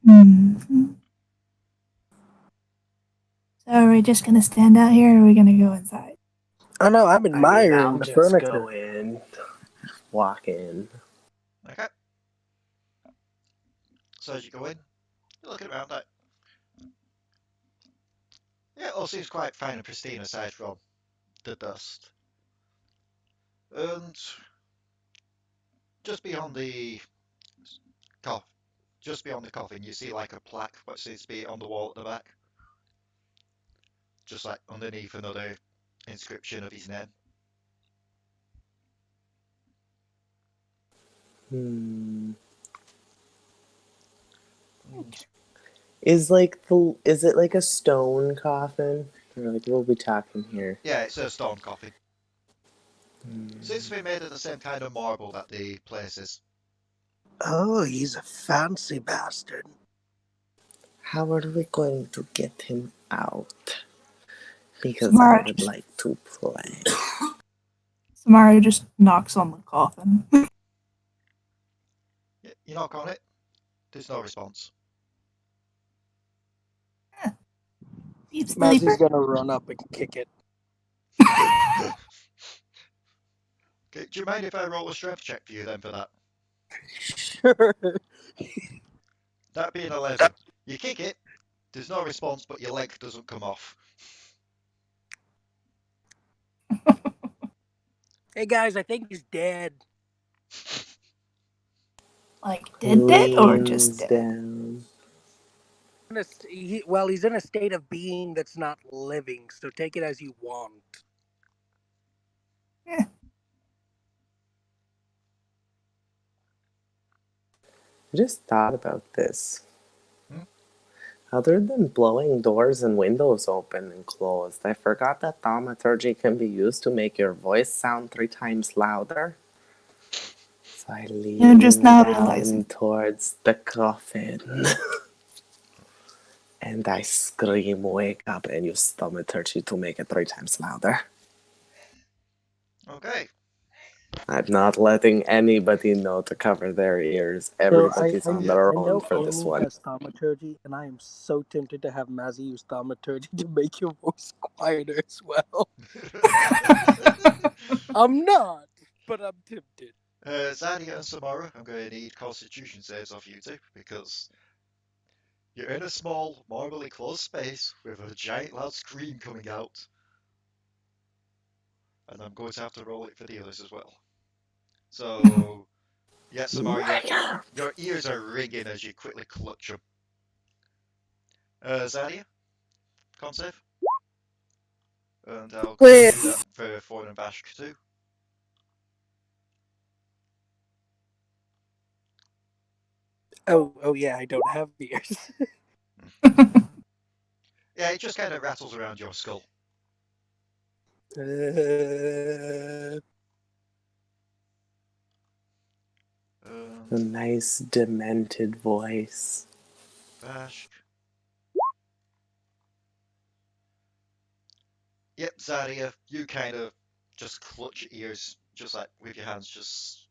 Mhm. So are we just gonna stand out here, or are we gonna go inside? Oh no, I'm I mean, admiring I'll the just furniture. go in, walk in. Okay. So as you go in, you're looking around like, yeah, it all seems quite fine and pristine aside from the dust. And just beyond the coffin, you see like a plaque what seems to be on the wall at the back. Just like underneath another inscription of his name. Hmm. And Is it like a stone coffin? Or like what are we talking here? yeah, it's a stone coffin. Hmm. Seems to be made of the same kind of marble that the place is. Oh, he's a fancy bastard. How are we going to get him out? Because I Samara would just like to play. Samara just knocks on the coffin. You knock on it, there's no response. Deep Mazi's sleeper. gonna run up and kick it. Okay, do you mind if I roll a strength check for you then for that? Sure. That being 11. You kick it, there's no response, but your leg doesn't come off. Hey guys, I think he's dead. Like dead or just Leans dead? down. He's in a state of being that's not living, so take it as you want. Eh. I just thought about this. Hmm? Other than blowing doors and windows open and closed, I forgot that thaumaturgy can be used to make your voice sound 3 times louder. So I You're just lean now down realizing. towards the coffin. And I scream, wake up, and use thaumaturgy to make it 3 times louder. Okay. I'm not letting anybody know to cover their ears. So Everybody's I, on kn- their I own know for this Amy one. has thaumaturgy, and I am so tempted to have Mazi use thaumaturgy to make your voice quieter as well. I'm not, but I'm tempted. Zadia and Samara, I'm going to need constitution saves off you two because you're in a small, marbly closed space with a giant loud scream coming out. And I'm going to have to roll it for the others as well. So, yeah, Samara, your ears are ringing as you quickly clutch them. Zadia, con save. And I'll do Wait. that for Ford and Vash too. Oh yeah, I don't have ears. Yeah, it just kind of rattles around your skull. A nice demented voice. Vashk. Yep, Zadia, you kind of just clutch your ears, just like with your hands, just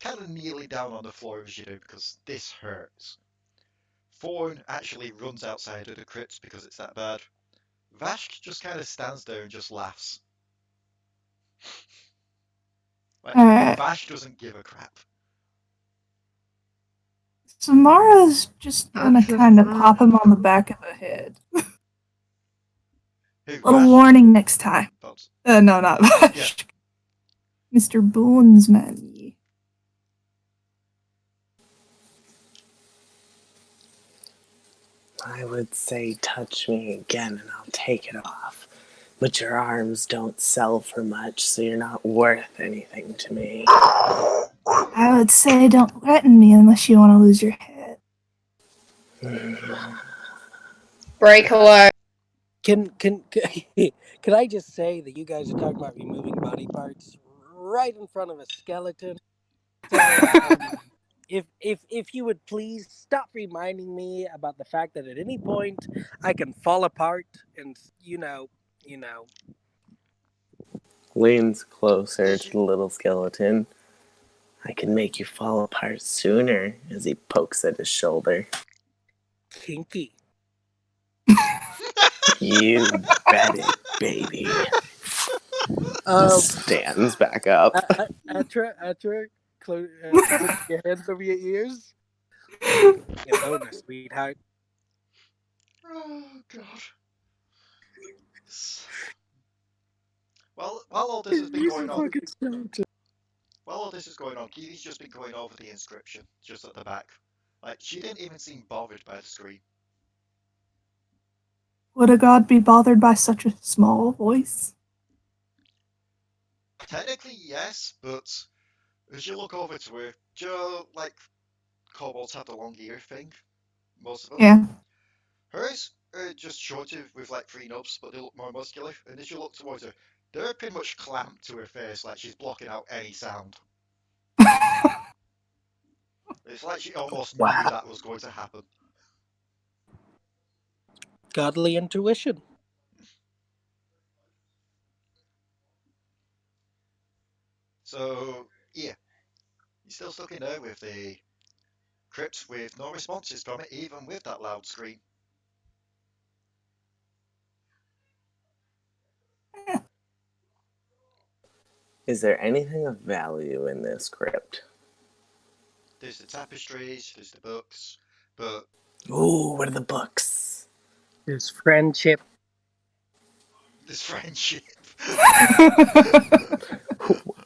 kind of kneeling down on the floor as you do, because this hurts. Thorn actually runs outside of the crypt because it's that bad. Vashk just kind of stands there and just laughs. Like, Vash doesn't give a crap. Samara's just gonna kind of pop him on the back of the head. Who, Little Vash? warning next time. Bones. No, not Vash. Yeah. Mr. Bonesman. I would say touch me again and I'll take it off. But your arms don't sell for much, so you're not worth anything to me. I would say don't threaten me unless you want to lose your head. Break away. Can I just say that you guys are talking about removing body parts right in front of a skeleton? So if you would please stop reminding me about the fact that at any point I can fall apart and you know. Leans closer to the little skeleton. I can make you fall apart sooner, as he pokes at his shoulder. Kinky. You bet it, baby. Just stands back up. Atra, put your hands over your ears. Your bonus, sweetheart. Oh, God. Well, while all this has been going on, Kheevee's just been going over the inscription, just at the back. Like, she didn't even seem bothered by the screen. Would a god be bothered by such a small voice? Technically, yes, but as you look over to her, Joe, like, kobolds have the long ear thing, most of them. Yeah. Hers are just shorter with, like, 3 nubs, but they look more muscular. And as you look towards her, they're pretty much clamped to her face, like she's blocking out any sound. It's like she almost knew that was going to happen. Godly intuition. So, yeah. You're still stuck in there with the crypt with no responses from it, even with that loud scream. Is there anything of value in this crypt? There's the tapestries, there's the books, but... Ooh, what are the books? There's friendship. There's friendship.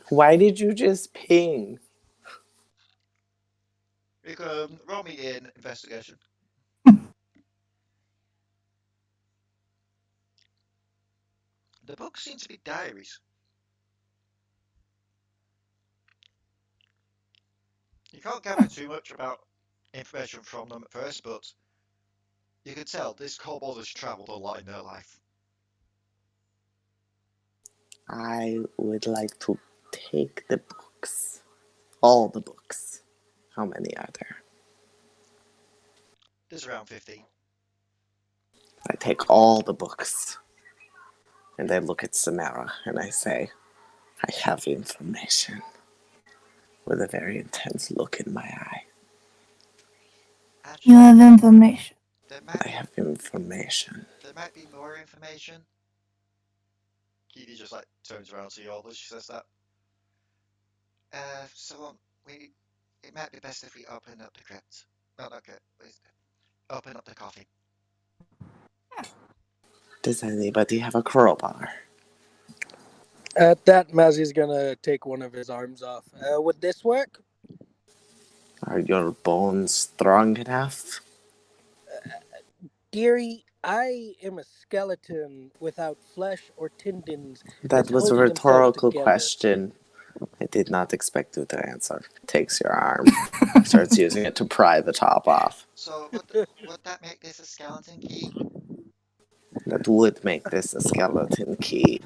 Why did you just ping? You can roll me in investigation. The books seem to be diaries. You can't gather too much about information from them at first, but you can tell this kobold has travelled a lot in their life. I would like to take the books. All the books. How many are there? There's around 15. I take all the books. And I look at Samara and I say, I have information. With a very intense look in my eye. Actually, You have information. I have information. There might be more information. Kheevee just like turns around to you all as she says that. It might be best if we open up the crypt. No, okay. Open up the coffin. Does anybody have a crowbar? At that, Mazi's gonna take one of his arms off. Would this work? Are your bones strong enough? Dearie, I am a skeleton without flesh or tendons. That was a holding himself rhetorical together. question. I did not expect you to answer. Takes your arm, starts using it to pry the top off. So would that make this a skeleton key? That would make this a skeleton key.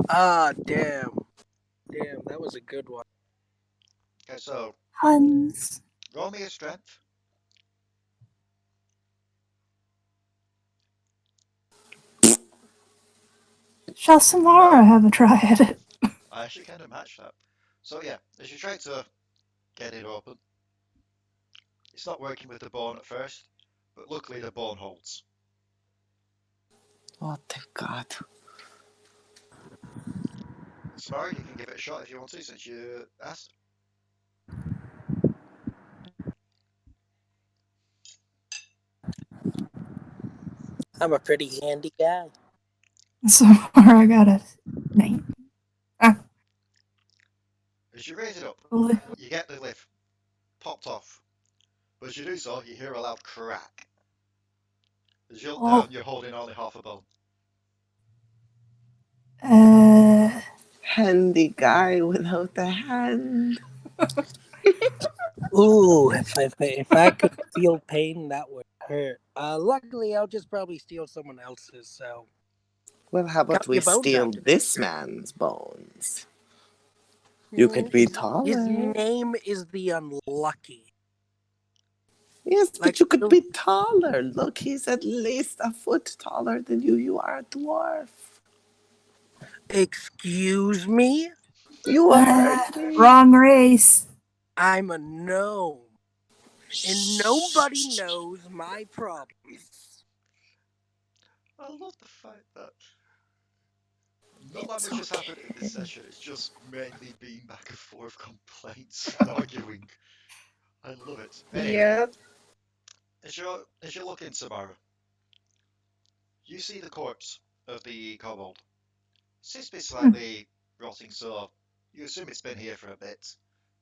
Ah, damn. Damn, that was a good one. Okay, so Huns. Roll me a strength. Shall Samara have a try at it? I actually kind of matched that. So yeah, as you try to get it open, it's not working with the bone at first, but luckily the bone holds. Oh, thank God. Samara, you can give it a shot if you want to, since you asked. I'm a pretty handy guy. Samara got a 9. As you raise it up, Li- you get the lid popped off. But as you do so, you hear a loud crack. As you look down, Oh, you're holding only half a bone. Handy guy without the hand. Ooh, if I could feel pain, that would hurt. Luckily, I'll just probably steal someone else's. So, Well, how about count we your bones steal out. this man's bones? You could be His taller. name is the Unlucky. Yes, but Like, you could be taller. Look, he's at least a foot taller than you. You are a dwarf. excuse me? You heard me. wrong race. I'm a gnome, and nobody knows my problems. I love the fact that not that It's much has happened in this okay. session. It's just mainly been back and forth complaints and arguing. I love it. Anywho, Yep. as you're looking, Samara, you see the corpse of the kobold. Seems to be slightly rotting, so you assume it's been here for a bit.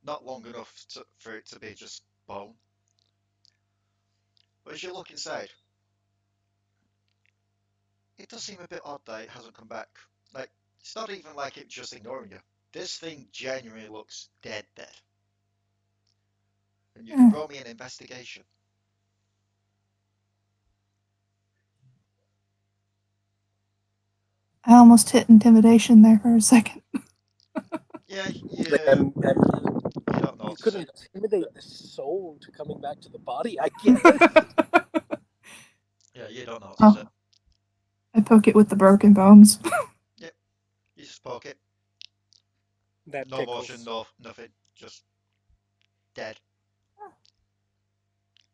Not long enough for it to be just bone. But as you look inside, it does seem a bit odd that it hasn't come back. Like, it's not even like it's just ignoring you. This thing genuinely looks dead. And you can roll me an investigation. I almost hit intimidation there for a second. Yeah, And you don't you notice could it. intimidate the soul to coming back to the body, I guess. Yeah, you don't notice Oh, it. I poke it with the broken bones. Yep, you just poke it. That No motion, tickles. no nothing. Just dead.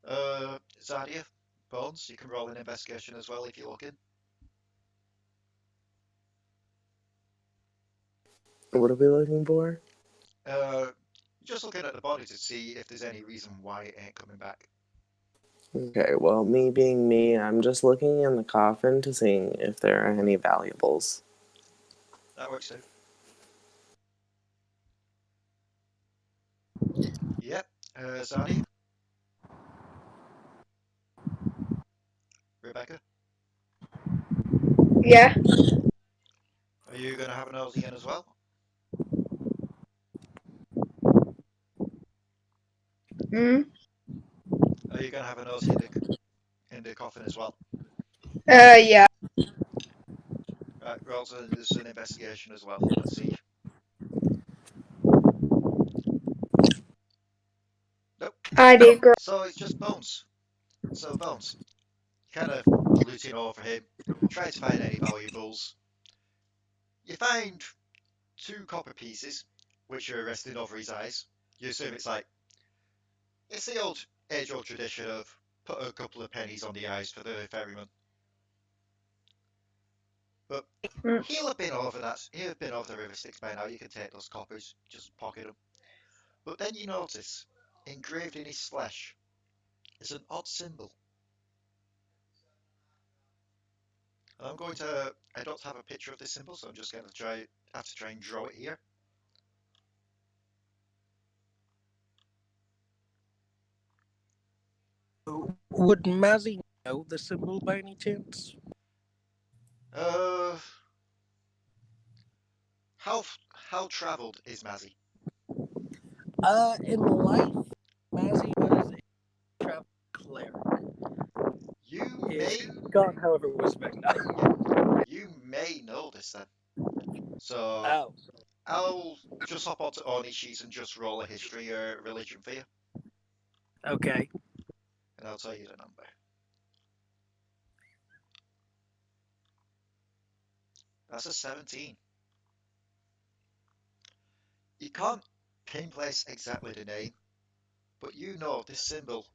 Zadia, Bones, you can roll an investigation as well if you're looking. What are we looking for? Just looking at the body to see if there's any reason why it ain't coming back. Okay, well, me being me, I'm just looking in the coffin to see if there are any valuables. That works too. Yep. Zadia? Rebecca? Yeah. Are you going to have a nosy in as well? Mm. Are you going to have a nosy in the coffin as well? Yeah. Right, roll there's an investigation as well. Let's see. Nope. I did great. So it's just Bones. So Bones, kind of looting over him, trying to find any valuables. You find 2 copper pieces, which are resting over his eyes. You assume it's the age-old tradition of put a couple of pennies on the eyes for the ferryman. But Mm. he'll have been over that. He'll have been over the river Styx by now. You can take those coppers, just pocket them. But then you notice, engraved in his flesh, is an odd symbol. And I don't have a picture of this symbol, so I'm just going to have to try and draw it here. Would Mazi know the symbol by any chance? Uh, how how travelled is Mazi? In life, Mazi was a travel cleric. You His may god, however, was Magna. you may know this then. So Oh. I'll just hop onto Oni sheets and just roll a history or religion for you, Okay. and I'll tell you the number. That's a 17. You can't pinplace exactly the name, but you know this symbol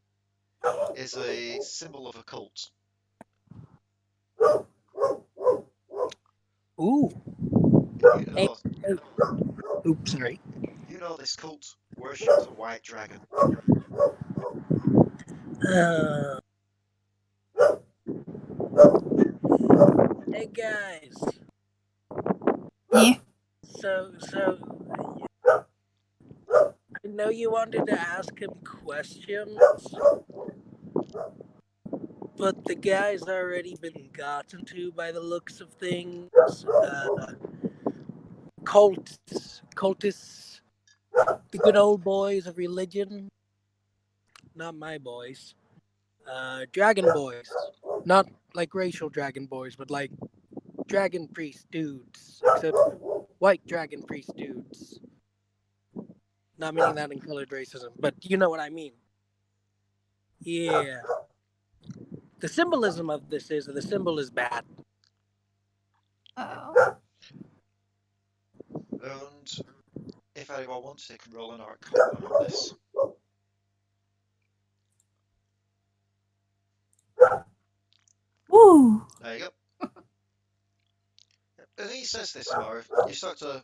is a symbol of a cult. Ooh. You Hey, know, hey. Oops, sorry. you know this cult worshipped a white dragon. Hey guys. Yeah. So I know you wanted to ask him questions, but the guy's already been gotten to by the looks of things. Cultists, the good old boys of religion, not my boys. Dragon boys, not like racial dragon boys, but like dragon priest dudes, except white dragon priest dudes. Not meaning that in colored racism, but you know what I mean. Yeah. The symbolism of this is the symbol is bad. Oh. And if anyone wants, they can roll an Arcana on this. Woo. There you go. As he says this, Samara, you start to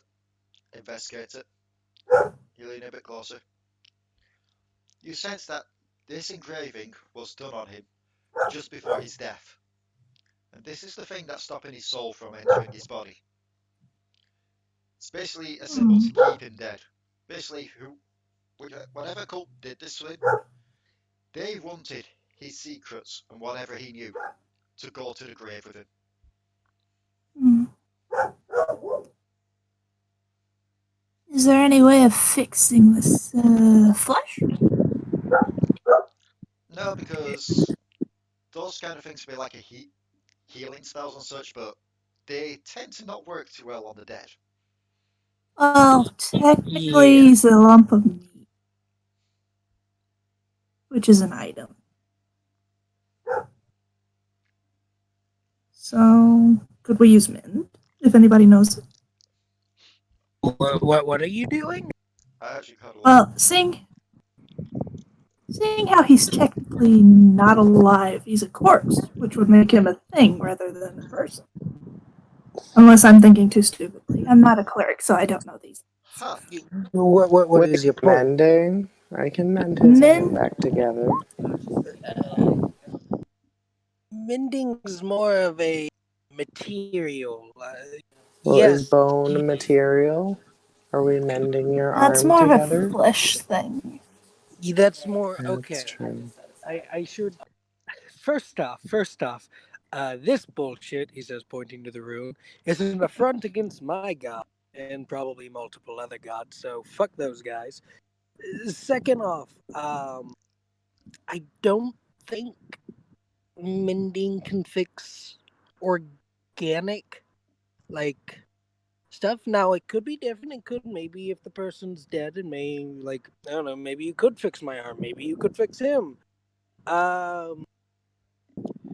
investigate it. You lean a bit closer. You sense that this engraving was done on him just before his death. And this is the thing that's stopping his soul from entering his body. It's basically a symbol to keep him dead. Basically, whatever cult did this to him, they wanted his secrets and whatever he knew to go to the grave with him. Hmm. Is there any way of fixing this flesh? No, because those kind of things be like a healing spells and such, but they tend to not work too well on the dead. Well, technically, Yeah. he's a lump of meat, which is an item. So, could we use mend? If anybody knows. What are you doing? I actually can't look. Well, seeing how he's technically not alive, he's a corpse, which would make him a thing rather than a person. Unless I'm thinking too stupidly. I'm not a cleric, so I don't know these. Huh. What is your point? Mending? I can mend his arm back together. Mending's more of a material. Well, is Yes, bone material? Are we mending your That's arm more of a together? flesh thing. that's more That's okay. true. I should first off, this bullshit, he says, pointing to the room, is an affront against my god and probably multiple other gods. So fuck those guys. Second off, I don't think mending can fix organic like stuff. Now it could be different. It could maybe if the person's dead and may like I don't know. Maybe you could fix my arm. Maybe you could fix him. Um,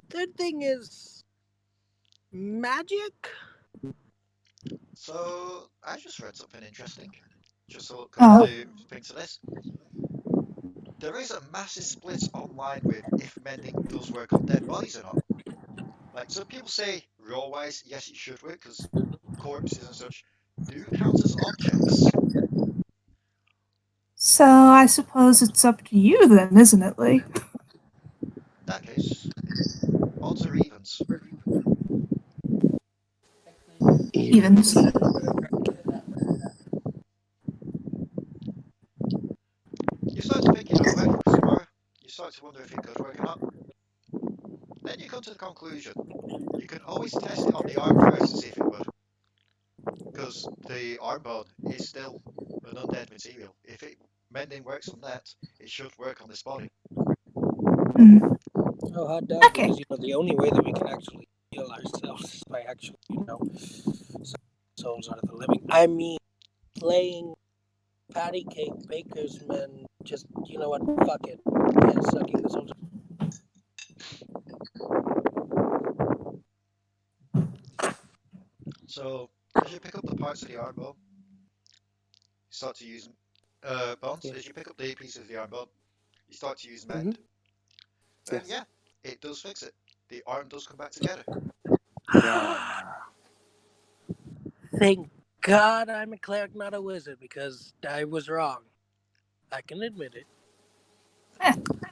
third thing is magic. So I just read something interesting. Just to come Oh. to think to this. There is a massive split online with if mending does work on dead bodies or not. Like some people say raw wise, yes it should work because corpses and such do count as objects. So I suppose it's up to you then, isn't it, Leigh? In that case, odds are evens. Evens. You start to think it over, Samara. You start to wonder if it could work or not. Then you come to the conclusion. You can always test it on the arm first to see if it would. Because the arm bone is still an undead material. If mending works on that, it should work on this body. Mm. Oh, hot dog! Okay. Because the only way that we can actually heal ourselves is by actually souls out of the living. I mean, slaying patty cake bakers men. Just, you know what? Fuck it. Yeah, sucking the soldier. So, as you pick up the parts of the arm bone, you start to use bones. Yeah. As you pick up the pieces of the arm bone, you start to use Mhm. mend. And Yes. yeah, it does fix it. The arm does come back together. Yeah. Thank God I'm a cleric, not a wizard, because I was wrong. I can admit it.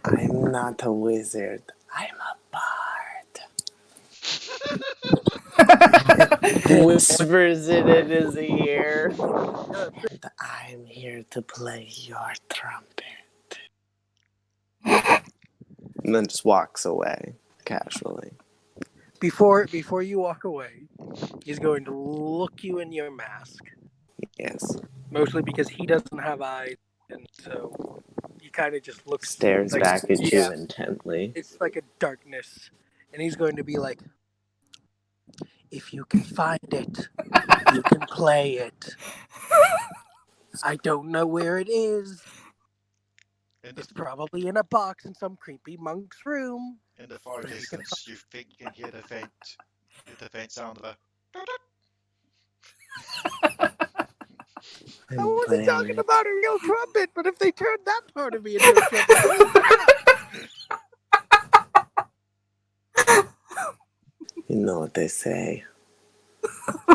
I'm not a wizard. I'm a bard. Whispers it in his ear. And I'm here to play your trumpet. And then just walks away casually. Before you walk away, he's going to look you in your mask. Yes. Mostly because he doesn't have eyes, and so he kind of just looks Stares like, back at yeah, you intently. it's like a darkness, and he's going to be like, "If you can find it, you can play it. I don't know where it is. In the, It's probably in a box in some creepy monk's room. in the far But if you can distance, you think you can hear the faint sound of a. I I'm wasn't playing talking it. about a real trumpet, but if they turned that part of me into a trumpet, holy crap!" You know what they say.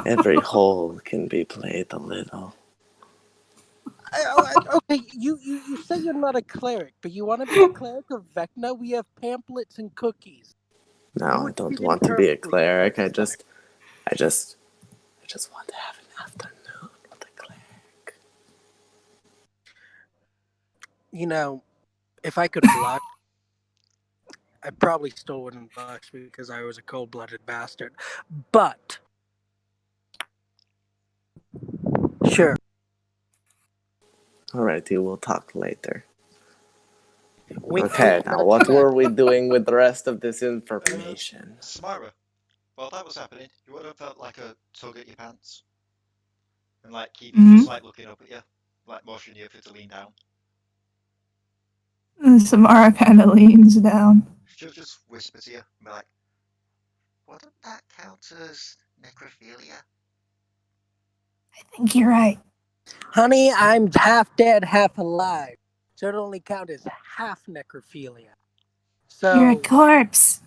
Every hole can be played a little. Okay, you say you're not a cleric, but you want to be a cleric of Vecna? We have pamphlets and cookies. No, You I would don't fit in want to be a perfectly with cleric. that I stuff. just want to have an afternoon with a cleric. You know, if I could blush, I probably still wouldn't blush because I was a cold-blooded bastard. But sure, Alrighty, we'll talk later. wink, Okay, wink, now nudge, what nudge. were we doing with the rest of this information? Samara. While that was happening, you would have felt like a tug at your pants. And like Kheevee Mhm. just like looking up at you, like motioning you for you to lean down. And Samara kind of leans down. She'll just whisper to you and be like, wouldn't that count as necrophilia? I think you're right. Honey, I'm half dead, half alive, so it only counts as half necrophilia. You're a So, corpse.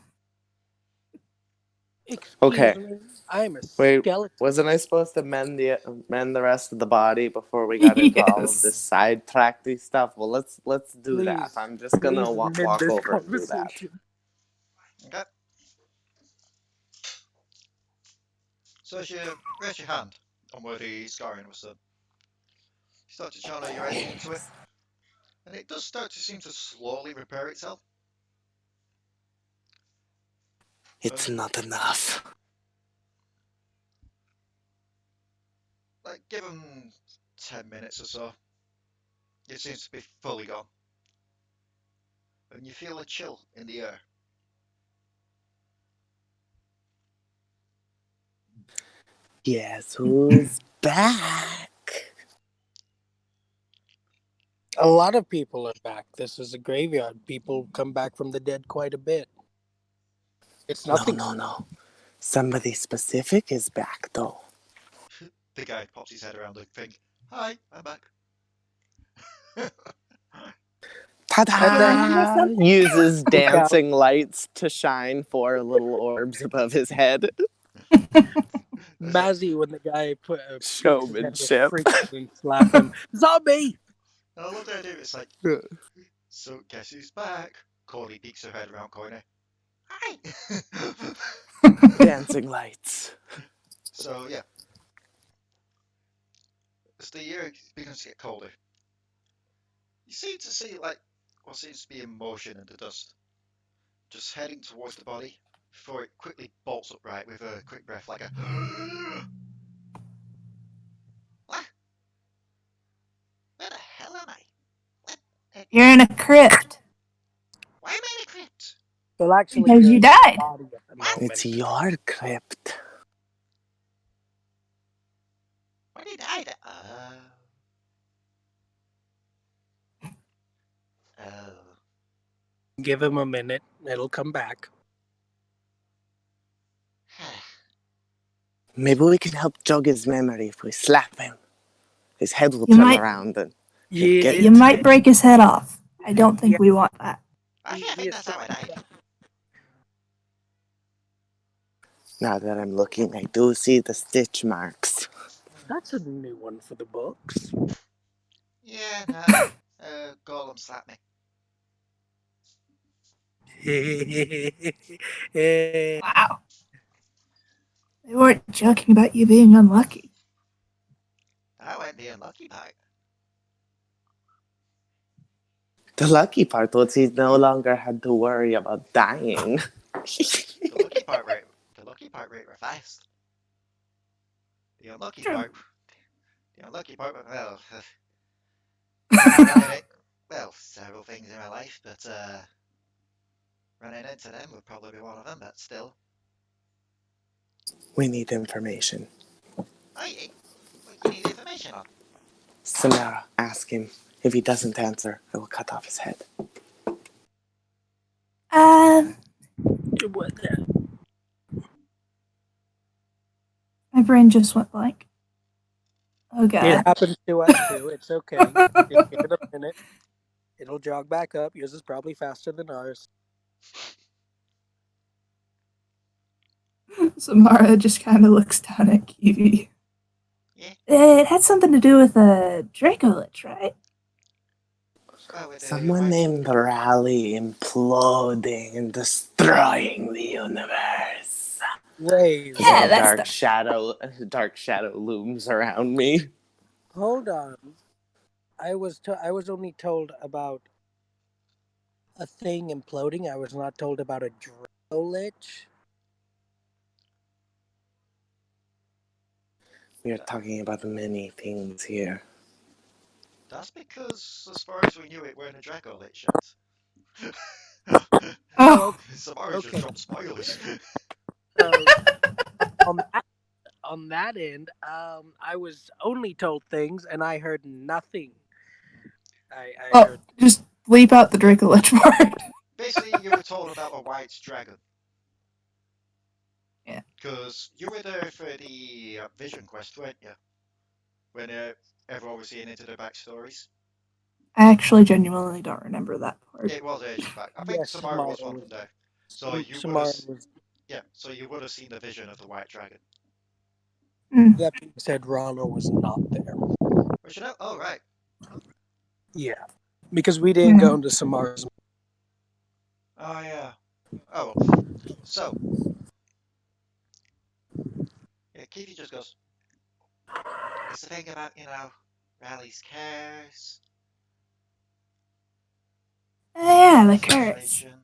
excuse Okay, me, I'm a wait, skeleton. wasn't I supposed to mend the rest of the body before we got into all of this Yes. sidetracky stuff? Well, let's do that. Please, I'm just gonna please walk mend this over and do that. conversation. Okay. So as you rest your hand on where the scarring was done, you start to channel your energy into it, and it does start to seem to slowly repair itself. It's not enough. Like, give them 10 minutes or so, it seems to be fully gone. And you feel a chill in the air. Guess who's back? A lot of people are back. This is a graveyard. People come back from the dead quite a bit. It's nothing. No. Somebody specific is back, though. The guy pops his head around the thing. Hi, I'm back. And then Ta-da! Uses look out. dancing lights to shine 4 little orbs above his head. Mazi, when the guy pokes his head, will Showmanship. freak out and slap him. Zombie! I love the idea. It's like, so guess who's back? Codi peeks her head around corner. Hi. Dancing lights. So yeah, as the year begins to get colder, you seem to see like what seems to be in motion in the dust, just heading towards the body before it quickly bolts upright with a quick breath, like a. What? Where the hell am I? What? You're in a crypt. Why am I in a crypt? Well, actually, Because you're you in died. the body at the moment. It's your crypt. Why did I? Give him a minute. It'll come back. Maybe we can help jog his memory if we slap him. His head will You turn might- around and Yeah, he'll get You it. might break his head off. I don't think we want that. Actually, I think that's how I died. Now that I'm looking, I do see the stitch marks. That's a new one for the books. Yeah, no. Golem slapped me. Wow. They weren't joking about you being unlucky. That went the unlucky part. The lucky part was he no longer had to worry about dying. The lucky part were fast. The unlucky True. part, well, running it, well, several things in my life, but running into them would probably be one of them. But still, We need information. what you need information on? Samara, ask him. If he doesn't answer, I will cut off his head. What the- My brain just went blank. Oh It god. happens to us too. It's okay. Just give it a minute. It'll jog back up. Yours is probably faster than ours. Samara just kind of looks down at Kheevee. Yeah. It had something to do with a Dracolich, right? Oh, with Someone named Raali imploding and destroying the universe. Wait, Yeah, A that's dark shadow looms around me. hold on. I was only told about a thing imploding. I was not told about a Dracolich. We are talking about many things here. That's because, as far as we knew, it weren't a Dracolich yet. Oh, Samara just okay. dropped spoilers. So on that end, I was only told things, and I heard nothing. I oh, heard just leap out the Dracolich part. Basically, you were told about a white dragon. Yeah. Because you were there for the Vision quest, weren't you? When everyone was seeing into the backstories. I actually genuinely don't remember that part. It was ages back. I think yes, Samara was one of them there. So you would Samara have, was. so you would have seen the vision of the white dragon. That being said, Ranna was not there. Which you know? Oh right. Yeah, because we didn't go into Samara's. Oh yeah. Oh well. So yeah, Kheevee just goes. It's the thing about Raali's curse. Yeah, the curse. Situation.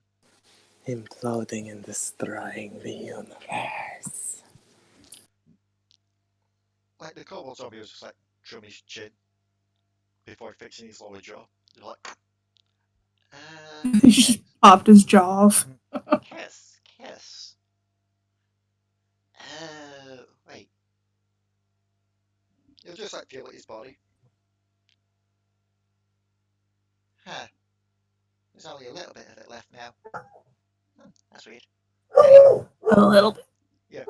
Imploding and destroying the universe. Like the kobold zombie was just like trim his chin before fixing his lower jaw. He's like, He just popped his jaw off. kiss. Wait. He'll just like feel at his body. Huh. There's only a little bit of it left now. That's weird. Anyway. A little bit. Yeah.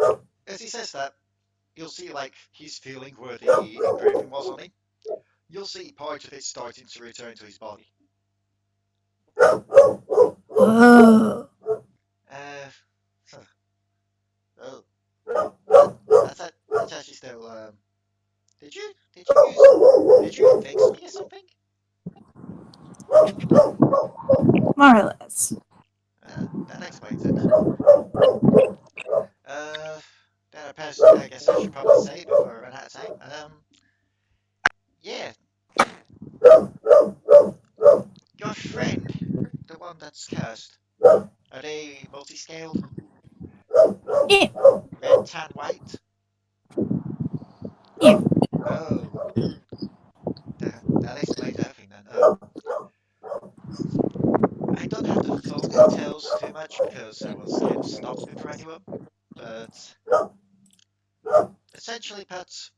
As he says that, you'll see like he's feeling where the engraving was on him. You'll see part of it starting to return to his body. Whoa. Oh. That's actually still. Did you fix me or something? More or less. That explains it. Then I guess I should probably say before I run out of time. Yeah, your friend, the one that's cursed, are they multi-scaled? Yeah. Red, tan, white? Yeah. Oh, that explains everything then. I don't have the full details too much because I was kind of stopped before I knew them, but essentially, pets,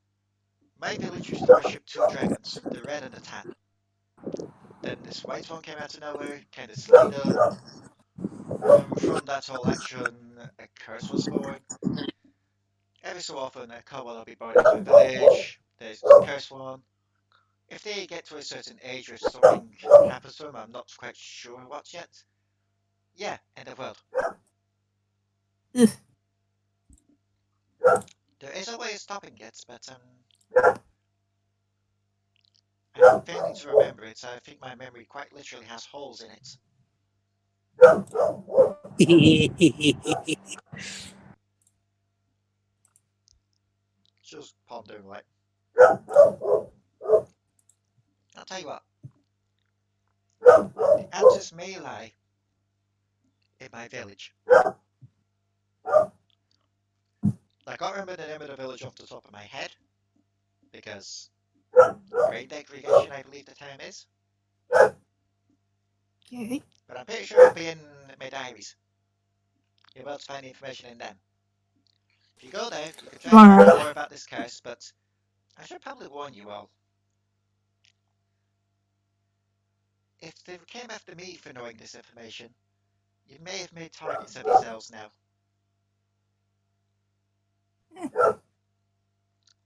my village used to worship two dragons, the red and the tan. Then this white one came out of nowhere, kind of slithered up. From that whole action, a curse was born. Every so often, a kobold will be born into a village. There's the cursed one. If they get to a certain age, or if something happens to them, I'm not quite sure what yet. Yeah, end of world. Ugh. There is a way of stopping it, but I'm failing to remember it. I think my memory quite literally has holes in it. Just pondering, like, I'll tell you what. The answers may lie in my village. I can't remember the name of the village off the top of my head, because grade degradation, I believe the term is. Okay. But I'm pretty sure it'll be in my diaries. You're about to find the information in them. If you go there, you can try to find out more about this curse, but I should probably warn you all. If they came after me for knowing this information, you may have made targets of yourselves now.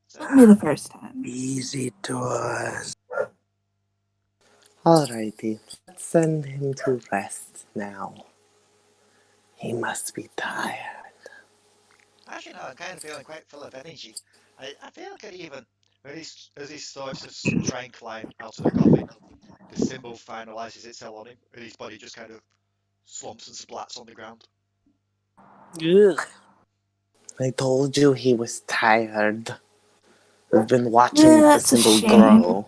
So, Told me the first time. Easy doors. Alrighty, let's send him to rest now. He must be tired. actually, no, I'm kind of feeling quite full of energy. I feel good even as he starts to try and climb out of the coffin. The symbol finalizes itself on him, and his body just kind of slumps and splats on the ground. Ugh. I told you he was tired. We've been watching the That's a symbol shame. grow.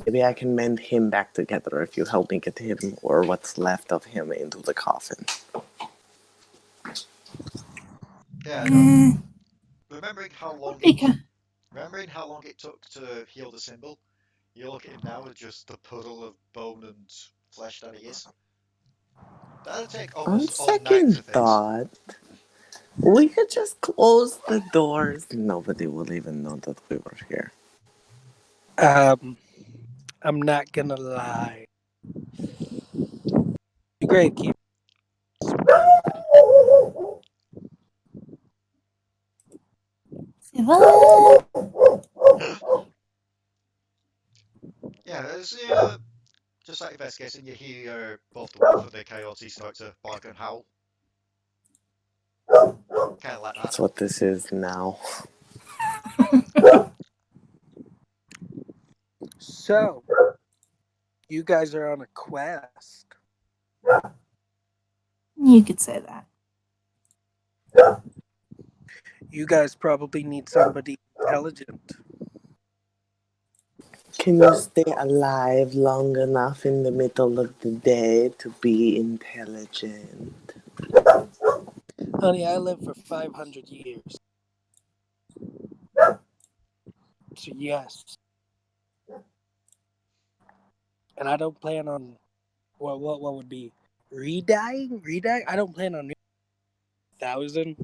Maybe I can mend him back together if you help me get him or what's left of him into the coffin. Yeah, no. Eh, Remembering how long because it took to heal the symbol, you look at him now with just the puddle of bone and flesh that he is. That'll take On almost all night to second fix. thought, we could just close the doors. Nobody will even know that we were here. I'm not gonna lie. Great, keep. what? Yeah, as you just like investigating, you hear both the wolf and the coyote start to bark and howl. Kind of like that. That's what this is now. So, you guys are on a quest. You could say that. You guys probably need somebody intelligent. Can you stay alive long enough in the middle of the day to be intelligent? Honey, I lived for 500 years. So, yes. And I don't plan on. What would be? Redying? I don't plan on 1,000.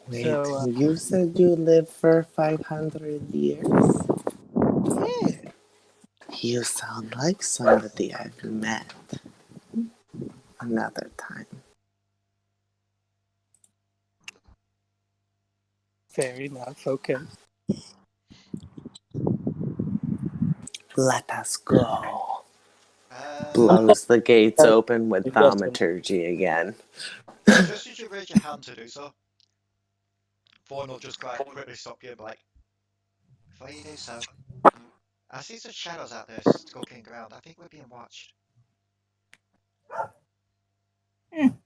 Wait, So, you said you lived for 500 years? yeah. You sound like somebody I've met. Another time. Fair enough. Okay. Let us go. Uh, Blows the gates open with Yes. thaumaturgy again. just as you raise your hand to do so, Fawn will just quite quickly stop you and be like, before you do so, I see some shadows out there skulking around. I think we're being watched. Then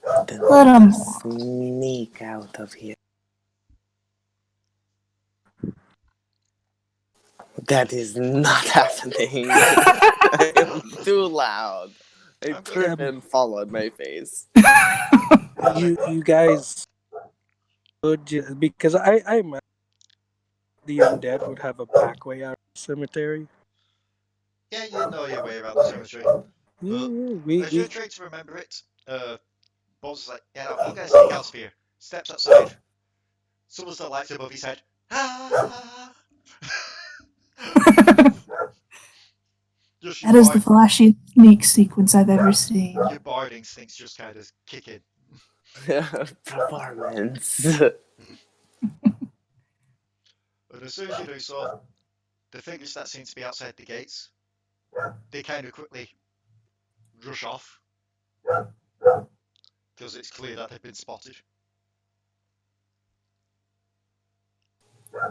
Let let 'em us sneak out of here. That is not happening. I am too loud. I I'm good. turned and followed my face. You guys would because I imagine the undead would have a back way out of the cemetery. Yeah, you know your way around the cemetery. Yeah, But we as you're trying to remember it, Bob's like, yeah, no, you guys sneak out of here. Steps outside. Summons the lights above his head. Ah! Just That is the flashiest sneak sequence I've ever seen. your bard instincts just kind of kick in. Performance. And as soon as you do so, the figures that seem to be outside the gates, they kind of quickly rush off because it's clear that they've been spotted.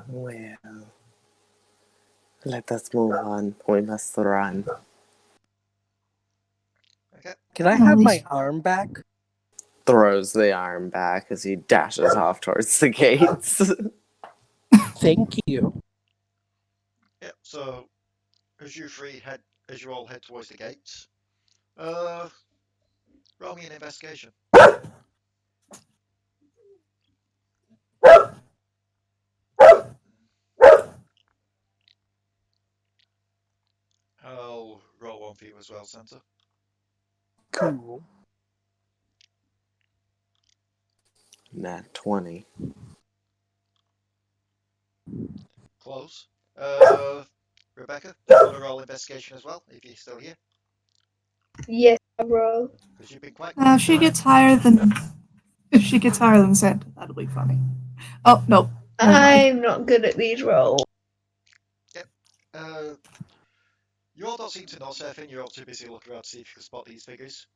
Well, let us move on. We must run. Okay. Can I At have my least- arm back? Throws the arm back as he dashes off towards the gates. Thank you. Yep. So as you all head towards the gates, roll me an investigation. I'll roll one for you as well, Santa. Cool. Nat 20. Close. Rebecca, do you want to roll investigation as well, if you're still here? Yes, bro. Because you've been quite If she gets higher than Santa, that'll be funny. Oh nope. Never mind. I'm not good at these rolls. You all don't seem to know surfing, you're all too busy looking around to see if you can spot these figures.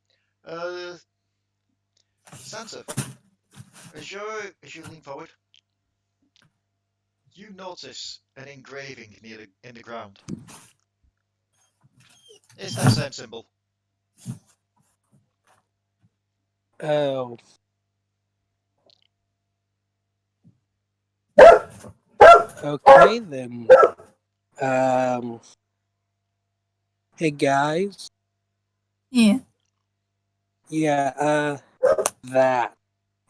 Santa, as you lean forward, you notice an engraving in the ground. It's that same symbol. Oh. Okay then. Hey guys. Yeah. Yeah, that,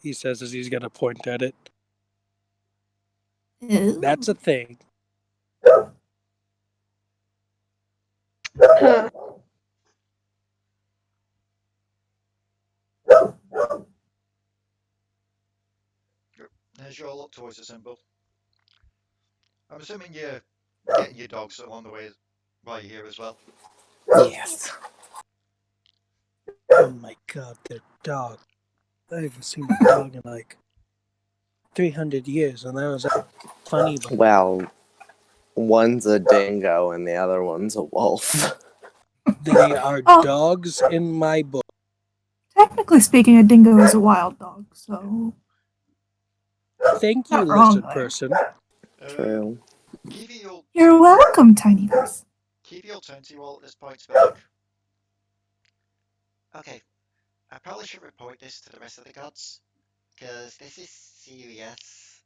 he says as he's gonna point at it. That's a thing. Huh. As you all look towards the symbol, I'm assuming you're getting your dogs along the way while you're here as well. Yes. Oh my god, they're dogs. I haven't seen a dog in like 300 years, and that was funny, but Well, one's a dingo and the other one's a wolf. they are Oh. dogs in my book. Technically speaking, a dingo is a wild dog, so Thank you, Not wrong lizard there. person. True. Kheevee you're welcome, tiny face. will turn to you all at this point to be like, okay, I probably should report this to the rest of the gods, because this is serious.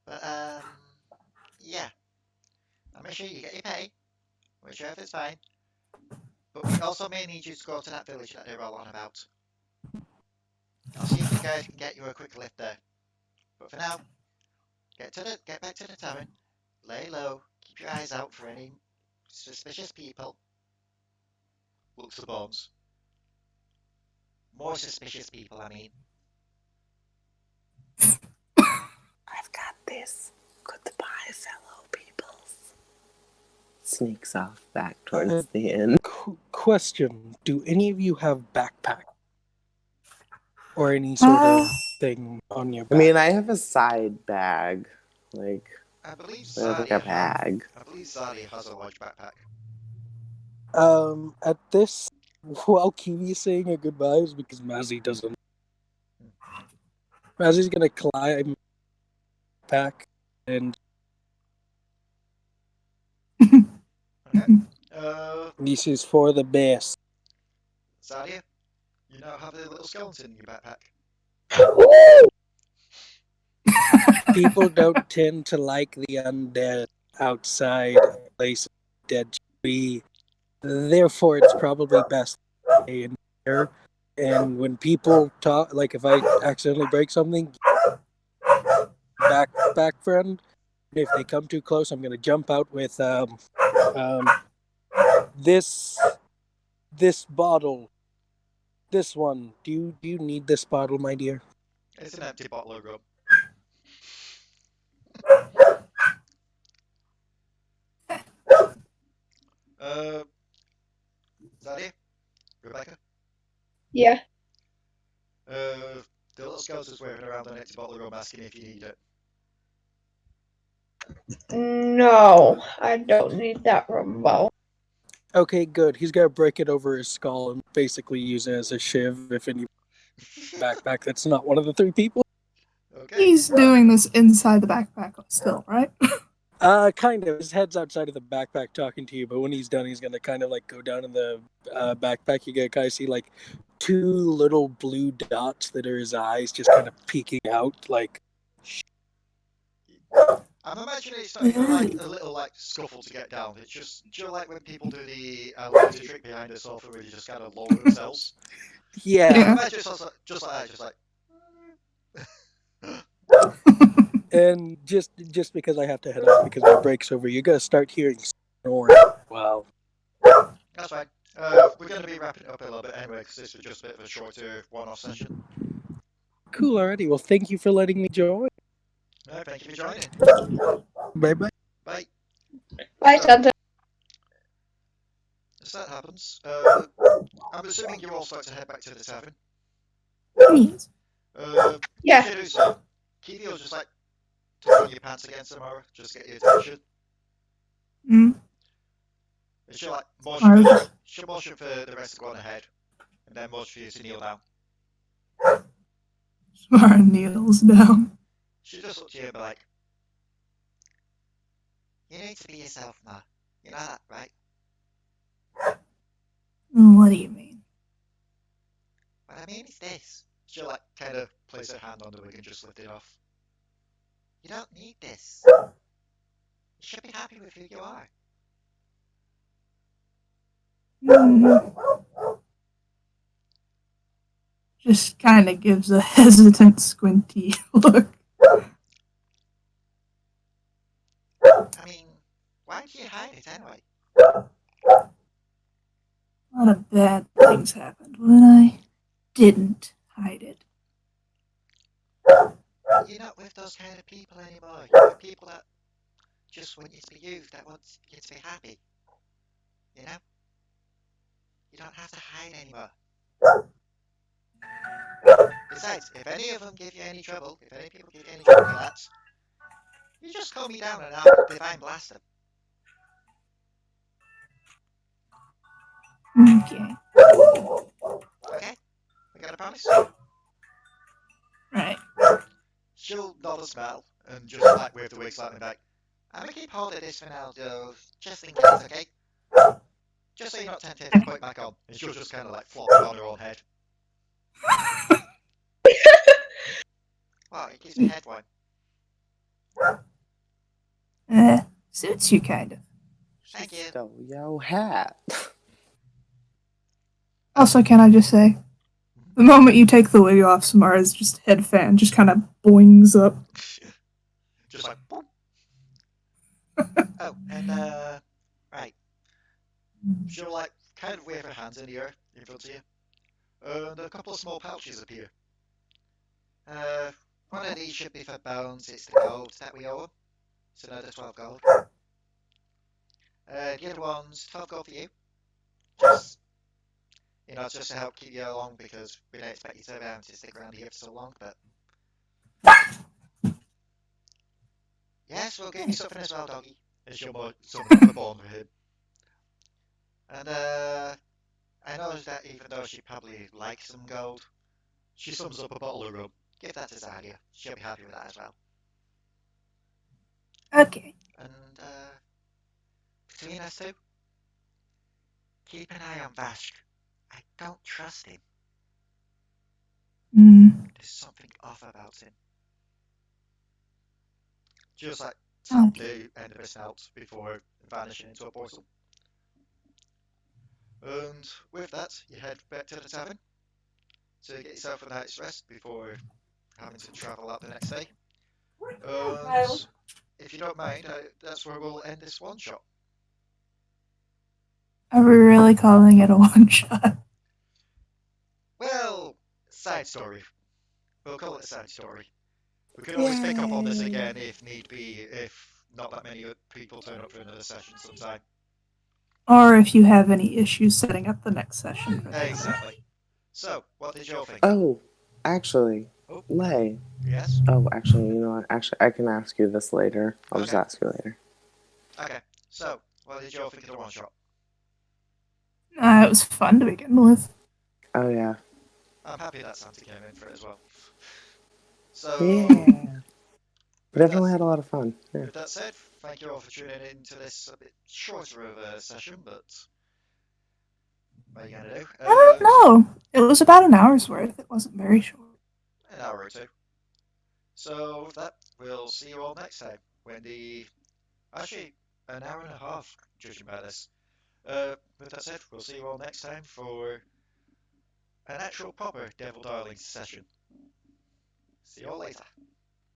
But, yeah. I'll make sure you get your pay, whichever is fine. But we also may need you to go to that village that they're all on about. I'll see if the guys can get you a quick lift there. But for now, get back to the tavern, lay low, keep your eyes out for any suspicious people. Looks the bones. More suspicious people, I mean. I've got this. Goodbye, fellow peoples. Sneaks off back towards the inn. Question: do any of you have backpack or any sort of thing on your I back? mean, I have a side bag. Like, I believe like a bag. Zadia has a large backpack. At this, while Kheevee's saying her goodbyes, because Mazi doesn't. Mazi's gonna climb back and Okay. this is for the best. Zadia, you now have a little skeleton in your backpack. People don't tend to like the undead outside places dead tree. Therefore, it's probably best to stay in here. And when people talk, like if I accidentally break something, back friend. If they come too close, I'm gonna jump out with this bottle. This one. Do you need this bottle, my dear? It's an empty bottle of rum. Uh, Zadia? Rebecca? Yeah. Uh, the little scout is waving around an empty bottle of rum asking if you need it. No, I don't need that rumble. Okay, good. He's gonna break it over his skull and basically use it as a shiv if any backpack that's not one of the three people. Okay. He's doing this inside the backpack still, right? Kind of. His head's outside of the backpack talking to you, but when he's done, he's gonna kind of like go down in the backpack. You get kind of see like two little blue dots that are his eyes, just kind of peeking out. Like, I'm imagining it's not even like a little like scuffle to get down. It's just like when people do the elevator trick behind a sofa where you just kind of lower themselves. yeah. I Yeah. imagine it's also just like that, just like. And just because I have to head off because my break's over, you're gonna start hearing snoring. Wow. That's fine. We're going to be wrapping it up a little bit anyway because this was just a bit of a shorter one-off session. Cool. Already. Well, thank you for letting me join. Thank you for joining. Bye bye. Bye. Bye, So, Santa. as that happens, I'm assuming you all start to head back to the tavern. Please. Yeah. As you do so, Kheevee will just like tuck your pants against Samara, just get your attention. Mm. And she'll like Samara just she'll motion for the rest to go on ahead, and then motion for you to kneel down. Samara kneels down. She'll just look to you and be like, "You need to be yourself, Ma. You know that, right?" What do you mean? What I mean is this. She'll like kind of place her hand on the wig and just lift it off. You don't need this. You should be happy with who you are. Mm. Just kind of gives a hesitant, squinty look. I mean, why do you hide it anyway? A lot of bad things happened when I didn't hide it. You're not with those kind of people anymore. You're with people that just want you to be you, that want you to be happy. You know? You don't have to hide anymore. Besides, if any of them give you any trouble, if any people give you any trouble, lads, you just call me down and I'll divine blast them. Okay. Okay? We got a promise? Right. She'll nod a smile and just like wave the wig slightly back. I'm gonna keep hold of this for now, though, just in case, okay? Just so you're not tempted to put it back on. And she'll just kind of like flop it on her own head. Wow, it gives me head warm. Suits you kind of. Thank you. Stole your hat. Also, can I just say, the moment you take the wig off, Samara's just head fan just kind of boings up. Just like, boom. Oh, and right. She'll like kind of wave her hands in the air in front of you. And a couple of small pouches appear. One of these should be for bones. It's the gold that we owe them. It's another 12 gold. The other one's 12 gold for you. Just, just to help keep you along because we don't expect you to be able to stick around here for so long, but... Yes, we'll give you something as well, doggy. As you're more summon up a bone for him. And, I know that even though she probably likes some gold, she sums up a bottle of rum. Give that to Zadia. She'll be happy with that as well. Okay. And, between us two, keep an eye on Vashk. I don't trust him. There's something off about him. Just like tap the end of his snout before vanishing into a portal. And with that, you head back to the tavern to get yourself a night's rest before having to travel out the next day. And if you don't mind, that's where we'll end this one shot. Are we really calling it a one shot? Well, side story. We'll call it a side story. We can always pick up on this again if need be, if not that many people turn up for another session sometime. Or if you have any issues setting up the next session for that matter. Exactly. So, what did you all think? Oh, actually, Oh, Leigh. yes? Oh, actually, you know what? Actually, I can ask you this later. I'll just Okay. ask you later. Okay, so, what did you all think of the one-shot? It was fun to begin with. Oh, yeah. I'm happy that Santa came in for it as well. So, Yeah. We with definitely that, had a lot of fun. Yeah. with that said, thank you all for tuning in to this a bit shorter of a session, but what are you going to do? I don't know. It was about an hour's worth. It wasn't very short. An hour or two. So, with that, we'll see you all next time when actually, an hour and a half, judging by this. With that said, we'll see you all next time for an actual proper Devil Darling session. See you all later.